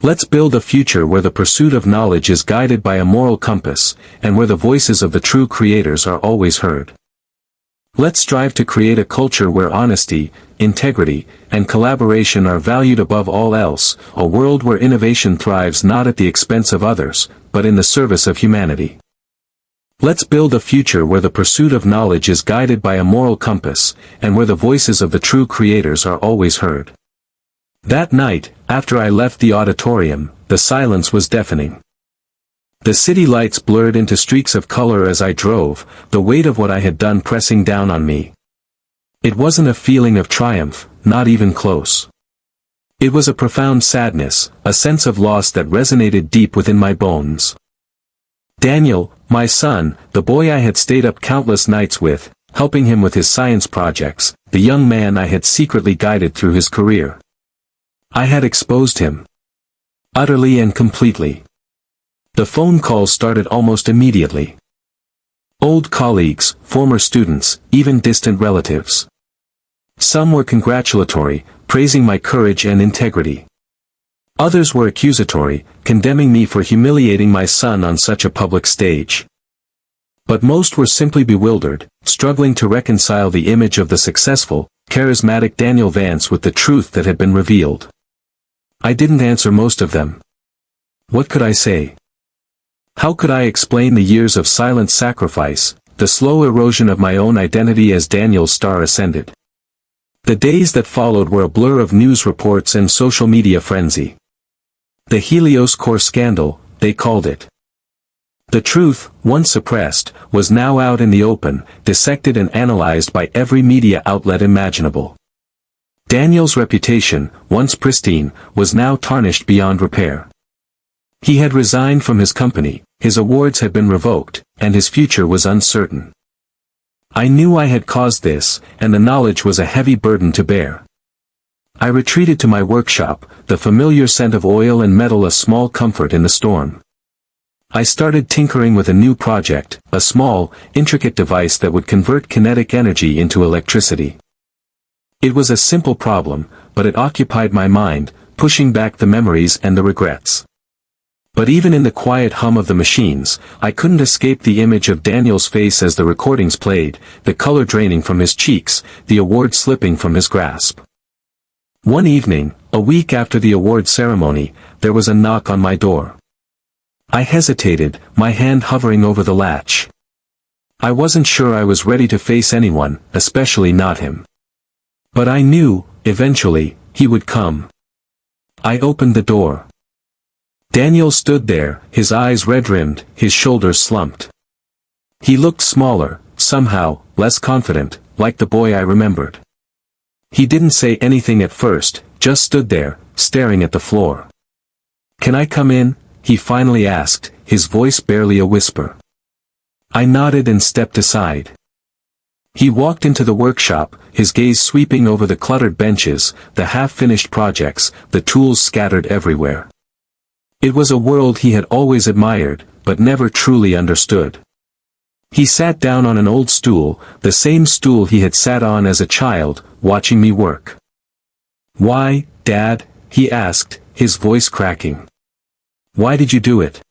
Let's build a future where the pursuit of knowledge is guided by a moral compass, and where the voices of the true creators are always heard. Let's strive to create a culture where honesty, integrity, and collaboration are valued above all else, a world where innovation thrives not at the expense of others, but in the service of humanity. Let's build a future where the pursuit of knowledge is guided by a moral compass, and where the voices of the true creators are always heard. That night, after I left the auditorium, the silence was deafening. The city lights blurred into streaks of color as I drove, the weight of what I had done pressing down on me. It wasn't a feeling of triumph, not even close. It was a profound sadness, a sense of loss that resonated deep within my bones. Daniel, my son, the boy I had stayed up countless nights with, helping him with his science projects, the young man I had secretly guided through his career. I had exposed him. Utterly and completely. The phone calls started almost immediately. Old colleagues, former students, even distant relatives. Some were congratulatory, praising my courage and integrity. Others were accusatory, condemning me for humiliating my son on such a public stage. But most were simply bewildered, struggling to reconcile the image of the successful, charismatic Daniel Vance with the truth that had been revealed. I didn't answer most of them. What could I say? How could I explain the years of silent sacrifice, the slow erosion of my own identity as Daniel's star ascended? The days that followed were a blur of news reports and social media frenzy. The Helios core scandal, they called it. The truth, once suppressed, was now out in the open, dissected and analyzed by every media outlet imaginable. Daniel's reputation, once pristine, was now tarnished beyond repair. He had resigned from his company, his awards had been revoked, and his future was uncertain. I knew I had caused this, and the knowledge was a heavy burden to bear. I retreated to my workshop, the familiar scent of oil and metal a small comfort in the storm. I started tinkering with a new project, a small, intricate device that would convert kinetic energy into electricity. It was a simple problem, but it occupied my mind, pushing back the memories and the regrets. But even in the quiet hum of the machines, I couldn't escape the image of Daniel's face as the recordings played, the color draining from his cheeks, the award slipping from his grasp. One evening, a week after the award ceremony, there was a knock on my door. I hesitated, my hand hovering over the latch. I wasn't sure I was ready to face anyone, especially not him. But I knew, eventually, he would come. I opened the door. Daniel stood there, his eyes red-rimmed, his shoulders slumped. He looked smaller, somehow, less confident, like the boy I remembered. He didn't say anything at first, just stood there, staring at the floor. "Can I come in?" he finally asked, his voice barely a whisper. I nodded and stepped aside. He walked into the workshop, his gaze sweeping over the cluttered benches, the half-finished projects, the tools scattered everywhere. It was a world he had always admired, but never truly understood. He sat down on an old stool, the same stool he had sat on as a child, watching me work. "Why, Dad?" he asked, his voice cracking. "Why did you do it?"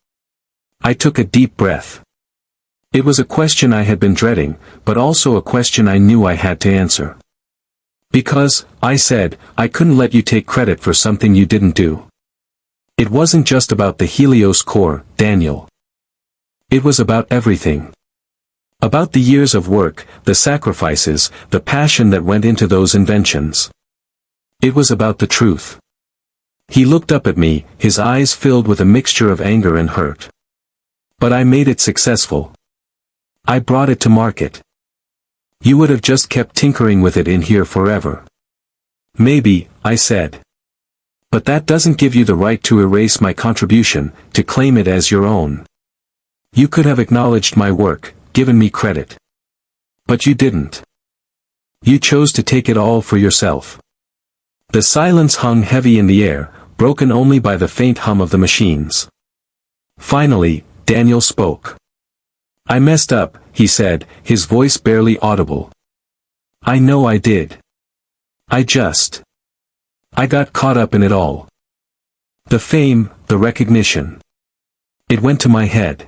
I took a deep breath. It was a question I had been dreading, but also a question I knew I had to answer. "Because," I said, "I couldn't let you take credit for something you didn't do." It wasn't just about the Helios core, Daniel. It was about everything. About the years of work, the sacrifices, the passion that went into those inventions. It was about the truth. He looked up at me, his eyes filled with a mixture of anger and hurt. "But I made it successful. I brought it to market. You would have just kept tinkering with it in here forever." "Maybe," I said. "But that doesn't give you the right to erase my contribution, to claim it as your own. You could have acknowledged my work, given me credit. But you didn't. You chose to take it all for yourself." The silence hung heavy in the air, broken only by the faint hum of the machines. Finally, Daniel spoke. "I messed up," he said, his voice barely audible. "I know I did. I got caught up in it all. The fame, the recognition. It went to my head."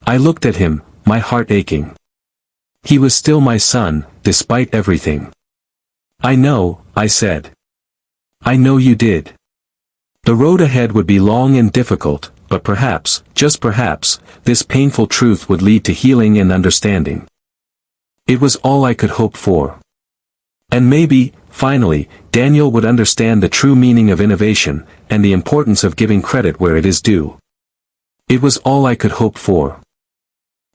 I looked at him, my heart aching. He was still my son, despite everything. "I know," I said. "I know you did. The road ahead would be long and difficult, but perhaps, just perhaps, this painful truth would lead to healing and understanding." It was all I could hope for. And maybe, finally, Daniel would understand the true meaning of innovation, and the importance of giving credit where it is due. It was all I could hope for.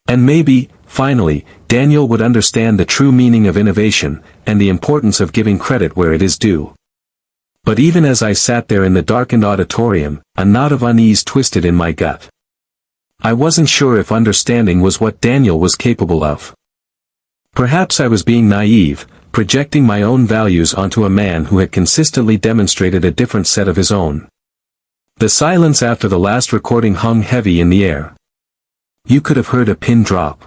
And maybe, finally, Daniel would understand the true meaning of innovation, and the importance of giving credit where it is due. But even as I sat there in the darkened auditorium, a knot of unease twisted in my gut. I wasn't sure if understanding was what Daniel was capable of. Perhaps I was being naive, projecting my own values onto a man who had consistently demonstrated a different set of his own. The silence after the last recording hung heavy in the air. You could have heard a pin drop.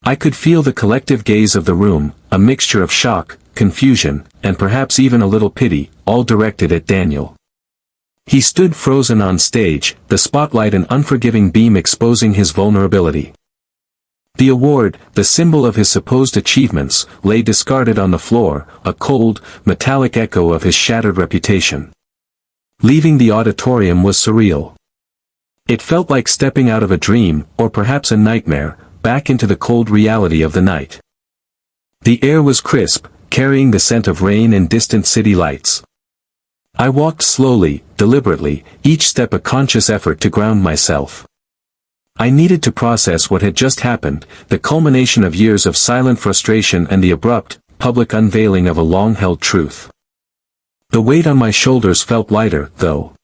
I could feel the collective gaze of the room, a mixture of shock, confusion, and perhaps even a little pity, all directed at Daniel. He stood frozen on stage, the spotlight an unforgiving beam exposing his vulnerability. The award, the symbol of his supposed achievements, lay discarded on the floor, a cold, metallic echo of his shattered reputation. Leaving the auditorium was surreal. It felt like stepping out of a dream, or perhaps a nightmare, back into the cold reality of the night. The air was crisp, carrying the scent of rain and distant city lights. I walked slowly, deliberately, each step a conscious effort to ground myself. I needed to process what had just happened, the culmination of years of silent frustration and the abrupt, public unveiling of a long-held truth. The weight on my shoulders felt lighter, though.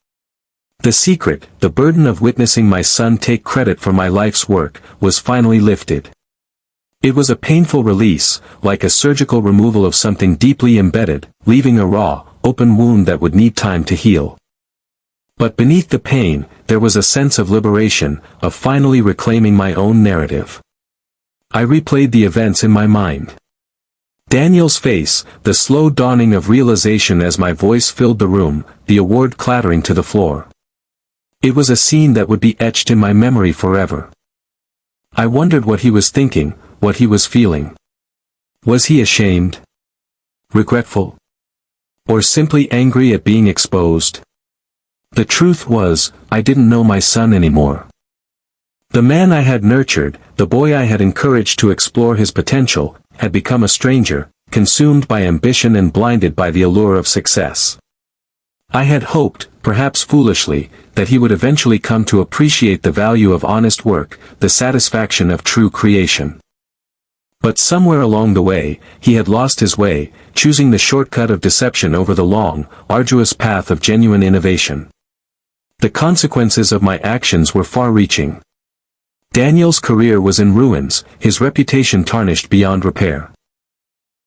The secret, the burden of witnessing my son take credit for my life's work, was finally lifted. It was a painful release, like a surgical removal of something deeply embedded, leaving a raw, open wound that would need time to heal. But beneath the pain, there was a sense of liberation, of finally reclaiming my own narrative. I replayed the events in my mind. Daniel's face, the slow dawning of realization as my voice filled the room, the award clattering to the floor. It was a scene that would be etched in my memory forever. I wondered what he was thinking, what he was feeling. Was he ashamed? Regretful? Or simply angry at being exposed? The truth was, I didn't know my son anymore. The man I had nurtured, the boy I had encouraged to explore his potential, had become a stranger, consumed by ambition and blinded by the allure of success. I had hoped, perhaps foolishly, that he would eventually come to appreciate the value of honest work, the satisfaction of true creation. But somewhere along the way, he had lost his way, choosing the shortcut of deception over the long, arduous path of genuine innovation. The consequences of my actions were far-reaching. Daniel's career was in ruins, his reputation tarnished beyond repair.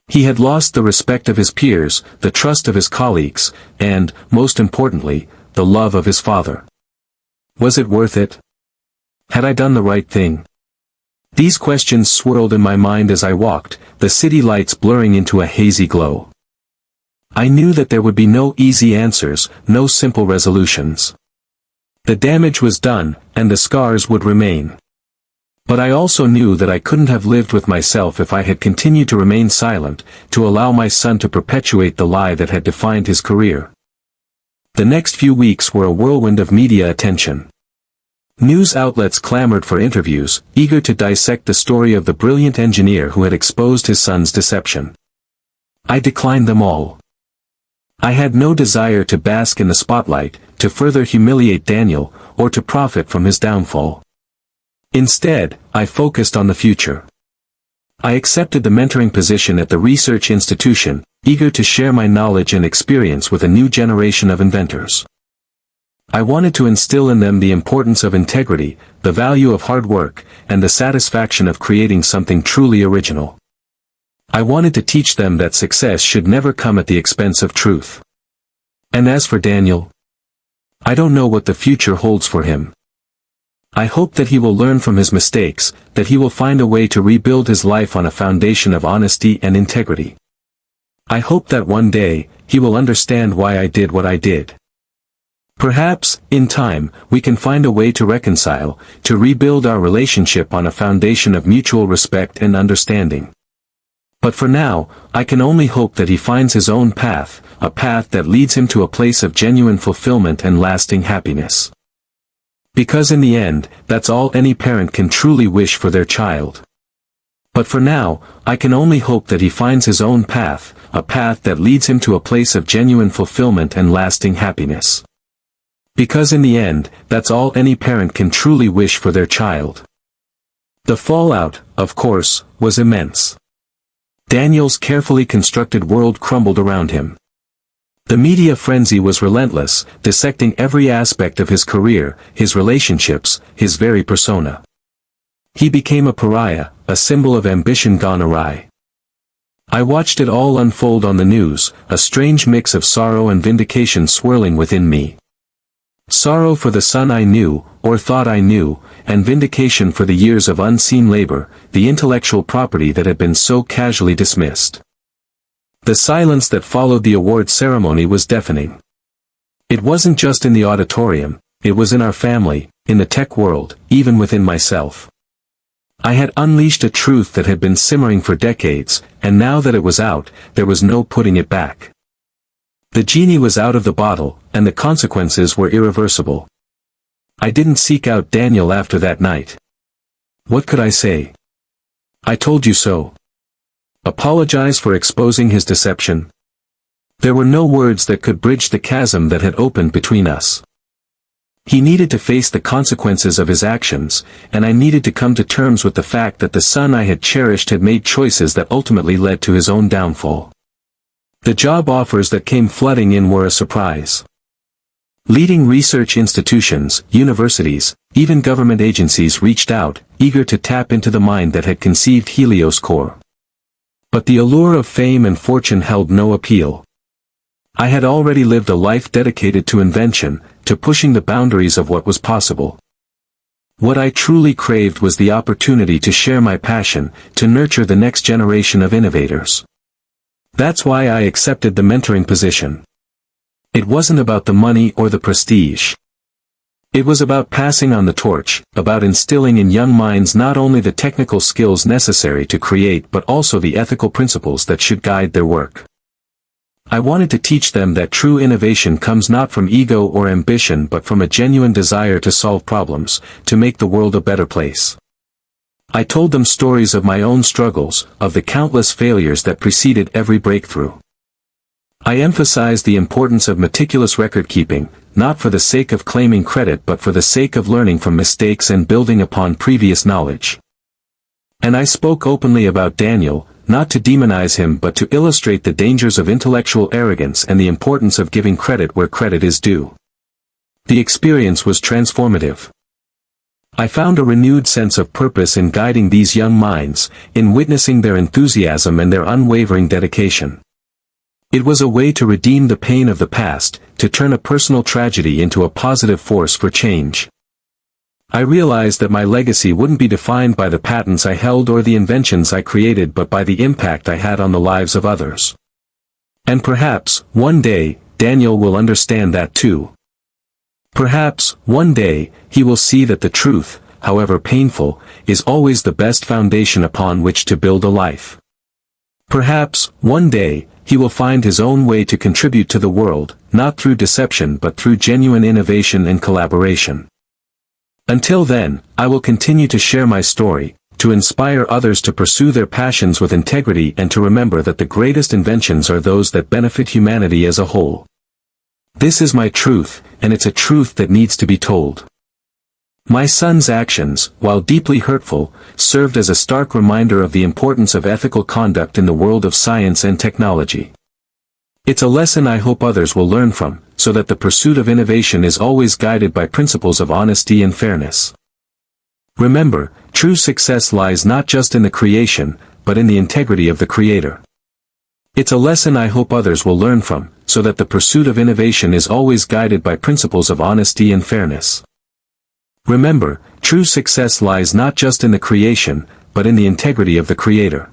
He had lost the respect of his peers, the trust of his colleagues, and, most importantly, the love of his father. Was it worth it? Had I done the right thing? These questions swirled in my mind as I walked, the city lights blurring into a hazy glow. I knew that there would be no easy answers, no simple resolutions. The damage was done, and the scars would remain. But I also knew that I couldn't have lived with myself if I had continued to remain silent, to allow my son to perpetuate the lie that had defined his career. The next few weeks were a whirlwind of media attention. News outlets clamored for interviews, eager to dissect the story of the brilliant engineer who had exposed his son's deception. I declined them all. I had no desire to bask in the spotlight, to further humiliate Daniel, or to profit from his downfall. Instead, I focused on the future. I accepted the mentoring position at the research institution, eager to share my knowledge and experience with a new generation of inventors. I wanted to instill in them the importance of integrity, the value of hard work, and the satisfaction of creating something truly original. I wanted to teach them that success should never come at the expense of truth. And as for Daniel, I don't know what the future holds for him. I hope that he will learn from his mistakes, that he will find a way to rebuild his life on a foundation of honesty and integrity. I hope that one day, he will understand why I did what I did. Perhaps, in time, we can find a way to reconcile, to rebuild our relationship on a foundation of mutual respect and understanding. But for now, I can only hope that he finds his own path, a path that leads him to a place of genuine fulfillment and lasting happiness. Because in the end, that's all any parent can truly wish for their child. But for now, I can only hope that he finds his own path, a path that leads him to a place of genuine fulfillment and lasting happiness. Because in the end, that's all any parent can truly wish for their child. The fallout, of course, was immense. Daniel's carefully constructed world crumbled around him. The media frenzy was relentless, dissecting every aspect of his career, his relationships, his very persona. He became a pariah, a symbol of ambition gone awry. I watched it all unfold on the news, a strange mix of sorrow and vindication swirling within me. Sorrow for the son I knew, or thought I knew, and vindication for the years of unseen labor, the intellectual property that had been so casually dismissed. The silence that followed the award ceremony was deafening. It wasn't just in the auditorium, it was in our family, in the tech world, even within myself. I had unleashed a truth that had been simmering for decades, and now that it was out, there was no putting it back. The genie was out of the bottle, and the consequences were irreversible. I didn't seek out Daniel after that night. What could I say? I told you so. Apologize for exposing his deception? There were no words that could bridge the chasm that had opened between us. He needed to face the consequences of his actions, and I needed to come to terms with the fact that the son I had cherished had made choices that ultimately led to his own downfall. The job offers that came flooding in were a surprise. Leading research institutions, universities, even government agencies reached out, eager to tap into the mind that had conceived Helios Core. But the allure of fame and fortune held no appeal. I had already lived a life dedicated to invention, to pushing the boundaries of what was possible. What I truly craved was the opportunity to share my passion, to nurture the next generation of innovators. That's why I accepted the mentoring position. It wasn't about the money or the prestige. It was about passing on the torch, about instilling in young minds not only the technical skills necessary to create but also the ethical principles that should guide their work. I wanted to teach them that true innovation comes not from ego or ambition but from a genuine desire to solve problems, to make the world a better place. I told them stories of my own struggles, of the countless failures that preceded every breakthrough. I emphasized the importance of meticulous record-keeping, not for the sake of claiming credit but for the sake of learning from mistakes and building upon previous knowledge. And I spoke openly about Daniel, not to demonize him but to illustrate the dangers of intellectual arrogance and the importance of giving credit where credit is due. The experience was transformative. I found a renewed sense of purpose in guiding these young minds, in witnessing their enthusiasm and their unwavering dedication. It was a way to redeem the pain of the past, to turn a personal tragedy into a positive force for change. I realized that my legacy wouldn't be defined by the patents I held or the inventions I created but by the impact I had on the lives of others. And perhaps, one day, Daniel will understand that too. Perhaps, one day, he will see that the truth, however painful, is always the best foundation upon which to build a life. Perhaps, one day, he will find his own way to contribute to the world, not through deception but through genuine innovation and collaboration. Until then, I will continue to share my story, to inspire others to pursue their passions with integrity and to remember that the greatest inventions are those that benefit humanity as a whole. This is my truth, and it's a truth that needs to be told. My son's actions, while deeply hurtful, served as a stark reminder of the importance of ethical conduct in the world of science and technology. It's a lesson I hope others will learn from, so that the pursuit of innovation is always guided by principles of honesty and fairness. Remember, true success lies not just in the creation, but in the integrity of the creator. It's a lesson I hope others will learn from, so that the pursuit of innovation is always guided by principles of honesty and fairness. Remember, true success lies not just in the creation, but in the integrity of the creator.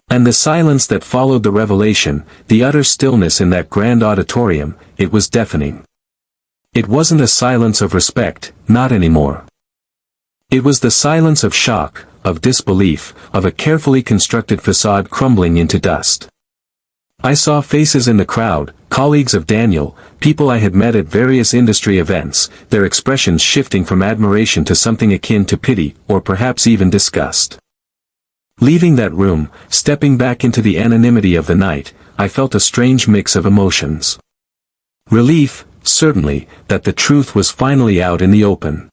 And the silence that followed the revelation, the utter stillness in that grand auditorium, it was deafening. It wasn't a silence of respect, not anymore. It was the silence of shock, of disbelief, of a carefully constructed facade crumbling into dust. I saw faces in the crowd, colleagues of Daniel, people I had met at various industry events, their expressions shifting from admiration to something akin to pity, or perhaps even disgust. Leaving that room, stepping back into the anonymity of the night, I felt a strange mix of emotions. Relief, certainly, that the truth was finally out in the open.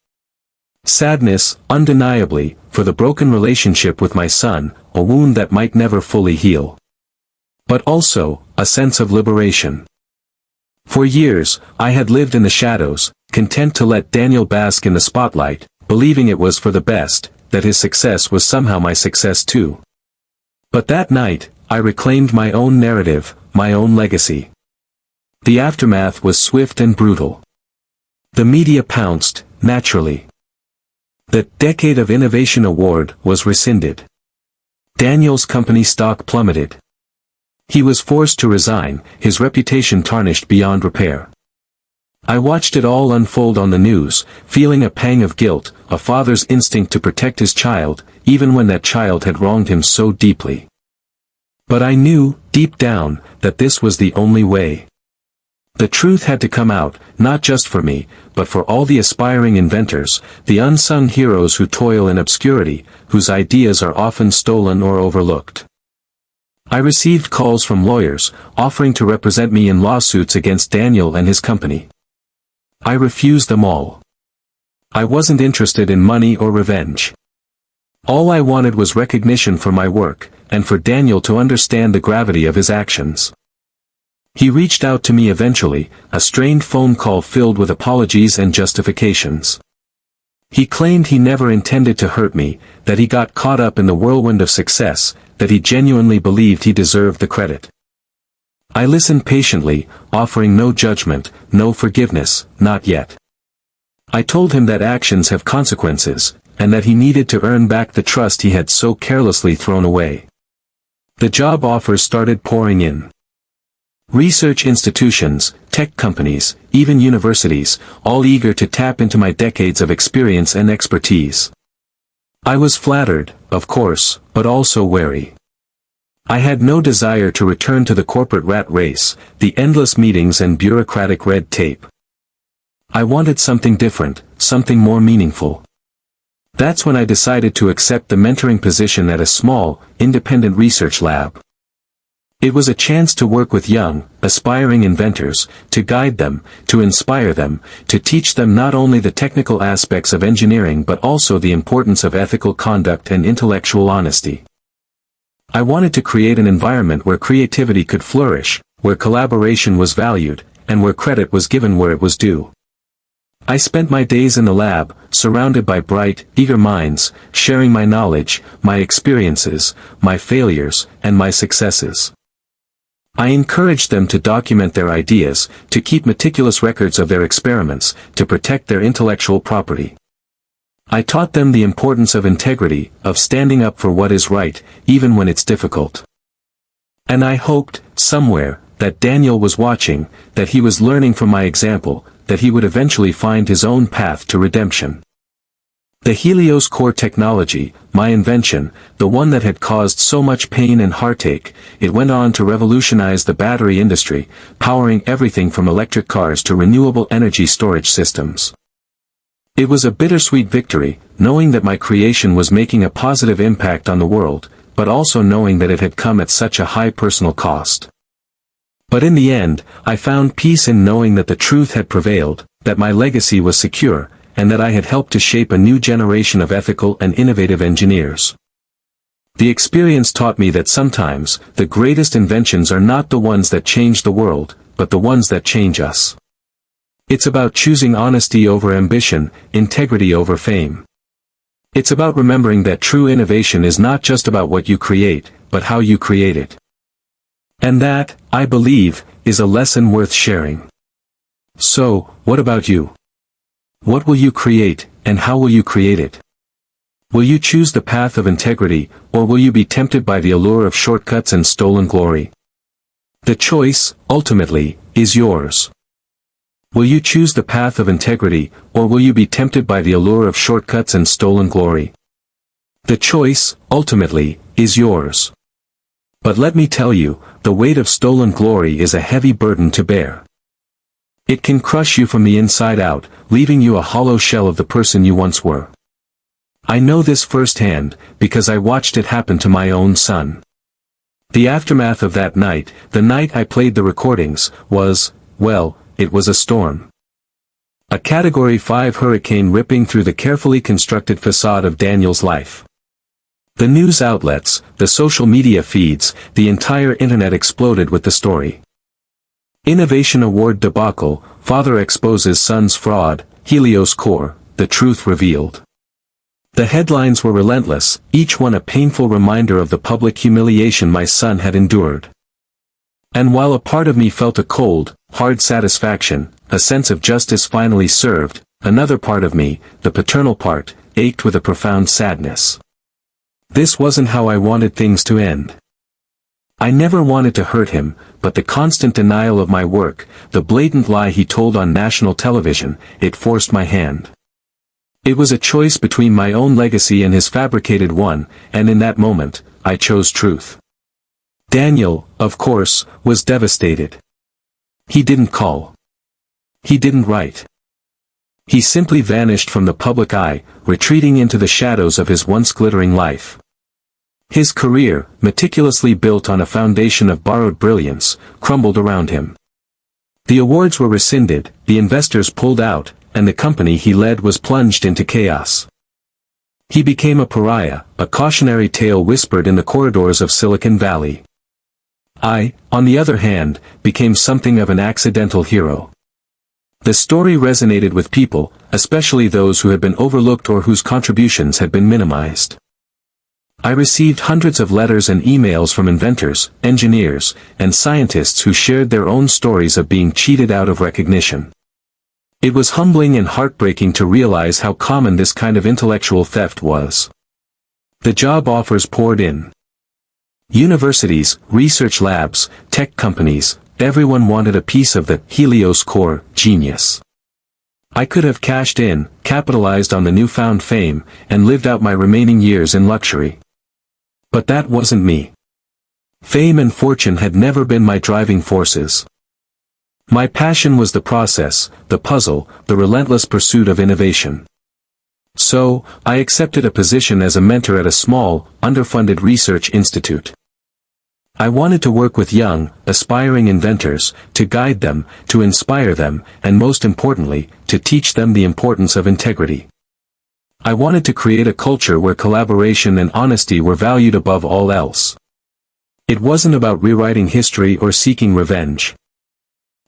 Sadness, undeniably, for the broken relationship with my son, a wound that might never fully heal. But also, a sense of liberation. For years, I had lived in the shadows, content to let Daniel bask in the spotlight, believing it was for the best, that his success was somehow my success too. But that night, I reclaimed my own narrative, my own legacy. The aftermath was swift and brutal. The media pounced, naturally. The Decade of Innovation Award was rescinded. Daniel's company stock plummeted. He was forced to resign, his reputation tarnished beyond repair. I watched it all unfold on the news, feeling a pang of guilt, a father's instinct to protect his child, even when that child had wronged him so deeply. But I knew, deep down, that this was the only way. The truth had to come out, not just for me, but for all the aspiring inventors, the unsung heroes who toil in obscurity, whose ideas are often stolen or overlooked. I received calls from lawyers, offering to represent me in lawsuits against Daniel and his company. I refused them all. I wasn't interested in money or revenge. All I wanted was recognition for my work, and for Daniel to understand the gravity of his actions. He reached out to me eventually, a strained phone call filled with apologies and justifications. He claimed he never intended to hurt me, that he got caught up in the whirlwind of success, that he genuinely believed he deserved the credit. I listened patiently, offering no judgment, no forgiveness, not yet. I told him that actions have consequences, and that he needed to earn back the trust he had so carelessly thrown away. The job offers started pouring in. Research institutions, tech companies, even universities, all eager to tap into my decades of experience and expertise. I was flattered, of course, but also wary. I had no desire to return to the corporate rat race, the endless meetings and bureaucratic red tape. I wanted something different, something more meaningful. That's when I decided to accept the mentoring position at a small, independent research lab. It was a chance to work with young, aspiring inventors, to guide them, to inspire them, to teach them not only the technical aspects of engineering but also the importance of ethical conduct and intellectual honesty. I wanted to create an environment where creativity could flourish, where collaboration was valued, and where credit was given where it was due. I spent my days in the lab, surrounded by bright, eager minds, sharing my knowledge, my experiences, my failures, and my successes. I encouraged them to document their ideas, to keep meticulous records of their experiments, to protect their intellectual property. I taught them the importance of integrity, of standing up for what is right, even when it's difficult. And I hoped, somewhere, that Daniel was watching, that he was learning from my example, that he would eventually find his own path to redemption. The Helios core technology, my invention, the one that had caused so much pain and heartache, it went on to revolutionize the battery industry, powering everything from electric cars to renewable energy storage systems. It was a bittersweet victory, knowing that my creation was making a positive impact on the world, but also knowing that it had come at such a high personal cost. But in the end, I found peace in knowing that the truth had prevailed, that my legacy was secure, and that I had helped to shape a new generation of ethical and innovative engineers. The experience taught me that sometimes, the greatest inventions are not the ones that change the world, but the ones that change us. It's about choosing honesty over ambition, integrity over fame. It's about remembering that true innovation is not just about what you create, but how you create it. And that, I believe, is a lesson worth sharing. So, what about you? What will you create, and how will you create it? Will you choose the path of integrity, or will you be tempted by the allure of shortcuts and stolen glory? The choice, ultimately, is yours. Will you choose the path of integrity, or will you be tempted by the allure of shortcuts and stolen glory? The choice, ultimately, is yours. But let me tell you, the weight of stolen glory is a heavy burden to bear. It can crush you from the inside out, leaving you a hollow shell of the person you once were. I know this firsthand, because I watched it happen to my own son. The aftermath of that night, the night I played the recordings, was, well, it was a storm. A Category 5 hurricane ripping through the carefully constructed facade of Daniel's life. The news outlets, the social media feeds, the entire internet exploded with the story. Innovation Award debacle, father exposes son's fraud, Helios core, the truth revealed. The headlines were relentless, each one a painful reminder of the public humiliation my son had endured. And while a part of me felt a cold, hard satisfaction, a sense of justice finally served, another part of me, the paternal part, ached with a profound sadness. This wasn't how I wanted things to end. I never wanted to hurt him, but the constant denial of my work, the blatant lie he told on national television, it forced my hand. It was a choice between my own legacy and his fabricated one, and in that moment, I chose truth. Daniel, of course, was devastated. He didn't call. He didn't write. He simply vanished from the public eye, retreating into the shadows of his once glittering life. His career, meticulously built on a foundation of borrowed brilliance, crumbled around him. The awards were rescinded, the investors pulled out, and the company he led was plunged into chaos. He became a pariah, a cautionary tale whispered in the corridors of Silicon Valley. I, on the other hand, became something of an accidental hero. The story resonated with people, especially those who had been overlooked or whose contributions had been minimized. I received hundreds of letters and emails from inventors, engineers, and scientists who shared their own stories of being cheated out of recognition. It was humbling and heartbreaking to realize how common this kind of intellectual theft was. The job offers poured in. Universities, research labs, tech companies, everyone wanted a piece of the Helios core genius. I could have cashed in, capitalized on the newfound fame, and lived out my remaining years in luxury. But that wasn't me. Fame and fortune had never been my driving forces. My passion was the process, the puzzle, the relentless pursuit of innovation. So, I accepted a position as a mentor at a small, underfunded research institute. I wanted to work with young, aspiring inventors, to guide them, to inspire them, and most importantly, to teach them the importance of integrity. I wanted to create a culture where collaboration and honesty were valued above all else. It wasn't about rewriting history or seeking revenge.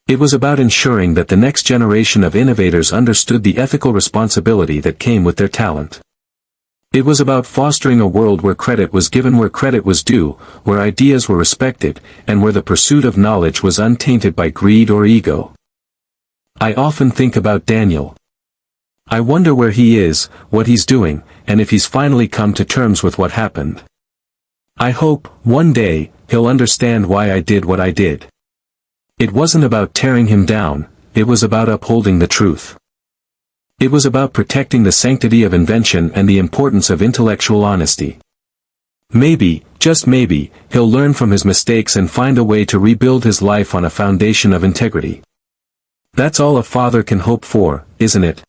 It was about ensuring that the next generation of innovators understood the ethical responsibility that came with their talent. It was about fostering a world where credit was given where credit was due, where ideas were respected, and where the pursuit of knowledge was untainted by greed or ego. I often think about Daniel. I wonder where he is, what he's doing, and if he's finally come to terms with what happened. I hope, one day, he'll understand why I did what I did. It wasn't about tearing him down, it was about upholding the truth. It was about protecting the sanctity of invention and the importance of intellectual honesty. Maybe, just maybe, he'll learn from his mistakes and find a way to rebuild his life on a foundation of integrity. That's all a father can hope for, isn't it?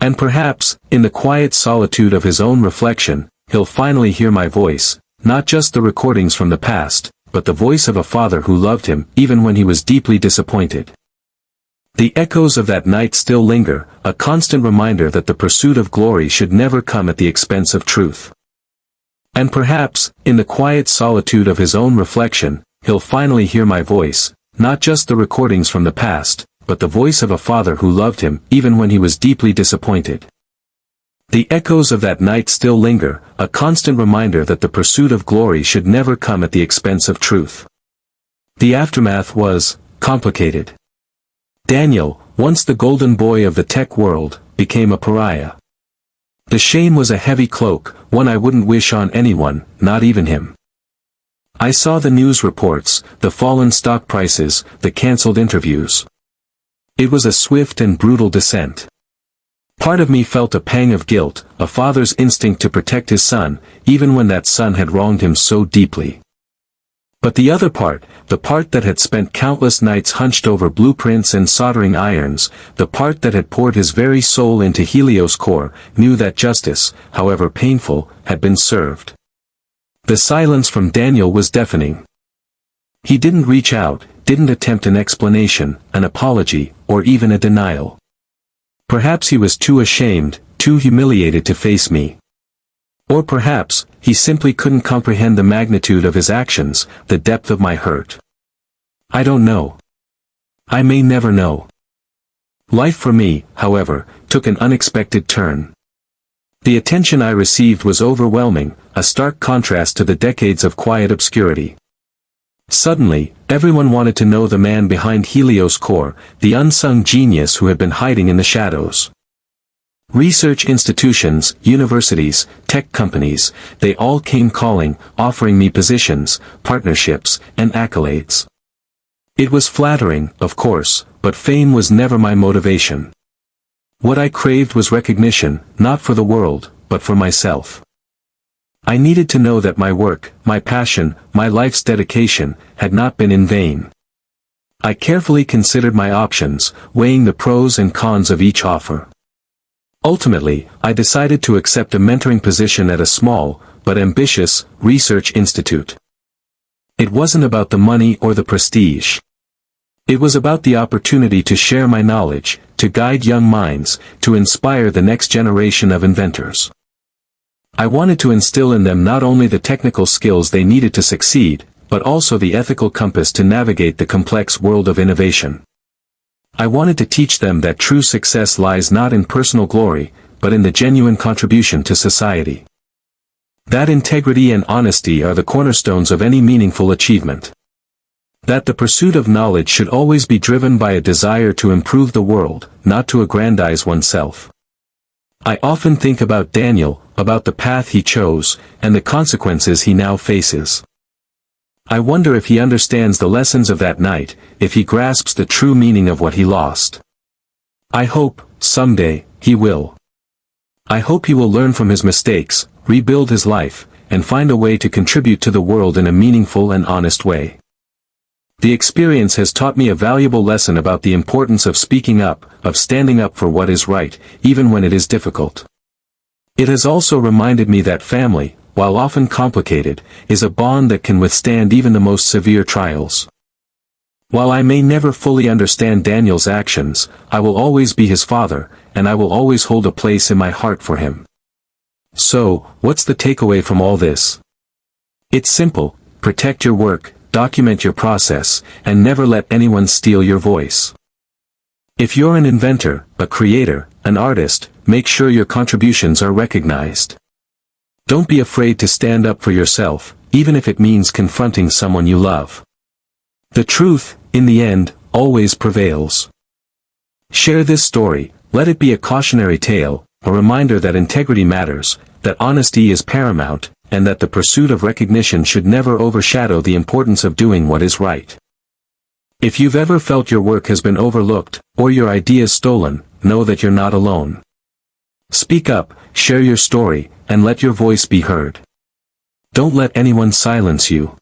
And perhaps, in the quiet solitude of his own reflection, he'll finally hear my voice, not just the recordings from the past, but the voice of a father who loved him even when he was deeply disappointed. The echoes of that night still linger, a constant reminder that the pursuit of glory should never come at the expense of truth. And perhaps, in the quiet solitude of his own reflection, he'll finally hear my voice, not just the recordings from the past, but the voice of a father who loved him even when he was deeply disappointed. The echoes of that night still linger, a constant reminder that the pursuit of glory should never come at the expense of truth. The aftermath was complicated. Daniel, once the golden boy of the tech world, became a pariah. The shame was a heavy cloak, one I wouldn't wish on anyone, not even him. I saw the news reports, the fallen stock prices, the cancelled interviews. It was a swift and brutal descent. Part of me felt a pang of guilt, a father's instinct to protect his son, even when that son had wronged him so deeply. But the other part, the part that had spent countless nights hunched over blueprints and soldering irons, the part that had poured his very soul into Helios core, knew that justice, however painful, had been served. The silence from Daniel was deafening. He didn't reach out, didn't attempt an explanation, an apology, or even a denial. Perhaps he was too ashamed, too humiliated to face me. Or perhaps, he simply couldn't comprehend the magnitude of his actions, the depth of my hurt. I don't know. I may never know. Life for me, however, took an unexpected turn. The attention I received was overwhelming, a stark contrast to the decades of quiet obscurity. Suddenly, everyone wanted to know the man behind Helios Core, the unsung genius who had been hiding in the shadows. Research institutions, universities, tech companies, they all came calling, offering me positions, partnerships, and accolades. It was flattering, of course, but fame was never my motivation. What I craved was recognition, not for the world, but for myself. I needed to know that my work, my passion, my life's dedication, had not been in vain. I carefully considered my options, weighing the pros and cons of each offer. Ultimately, I decided to accept a mentoring position at a small, but ambitious, research institute. It wasn't about the money or the prestige. It was about the opportunity to share my knowledge, to guide young minds, to inspire the next generation of inventors. I wanted to instill in them not only the technical skills they needed to succeed, but also the ethical compass to navigate the complex world of innovation. I wanted to teach them that true success lies not in personal glory, but in the genuine contribution to society. That integrity and honesty are the cornerstones of any meaningful achievement. That the pursuit of knowledge should always be driven by a desire to improve the world, not to aggrandize oneself. I often think about Daniel, about the path he chose, and the consequences he now faces. I wonder if he understands the lessons of that night, if he grasps the true meaning of what he lost. I hope, someday, he will. I hope he will learn from his mistakes, rebuild his life, and find a way to contribute to the world in a meaningful and honest way. The experience has taught me a valuable lesson about the importance of speaking up, of standing up for what is right, even when it is difficult. It has also reminded me that family, while often complicated, is a bond that can withstand even the most severe trials. While I may never fully understand Daniel's actions, I will always be his father, and I will always hold a place in my heart for him. So, what's the takeaway from all this? It's simple: protect your work, document your process, and never let anyone steal your voice. If you're an inventor, a creator, an artist, make sure your contributions are recognized. Don't be afraid to stand up for yourself, even if it means confronting someone you love. The truth, in the end, always prevails. Share this story, let it be a cautionary tale, a reminder that integrity matters, that honesty is paramount, and that the pursuit of recognition should never overshadow the importance of doing what is right. If you've ever felt your work has been overlooked, or your ideas stolen, know that you're not alone. Speak up, share your story, and let your voice be heard. Don't let anyone silence you.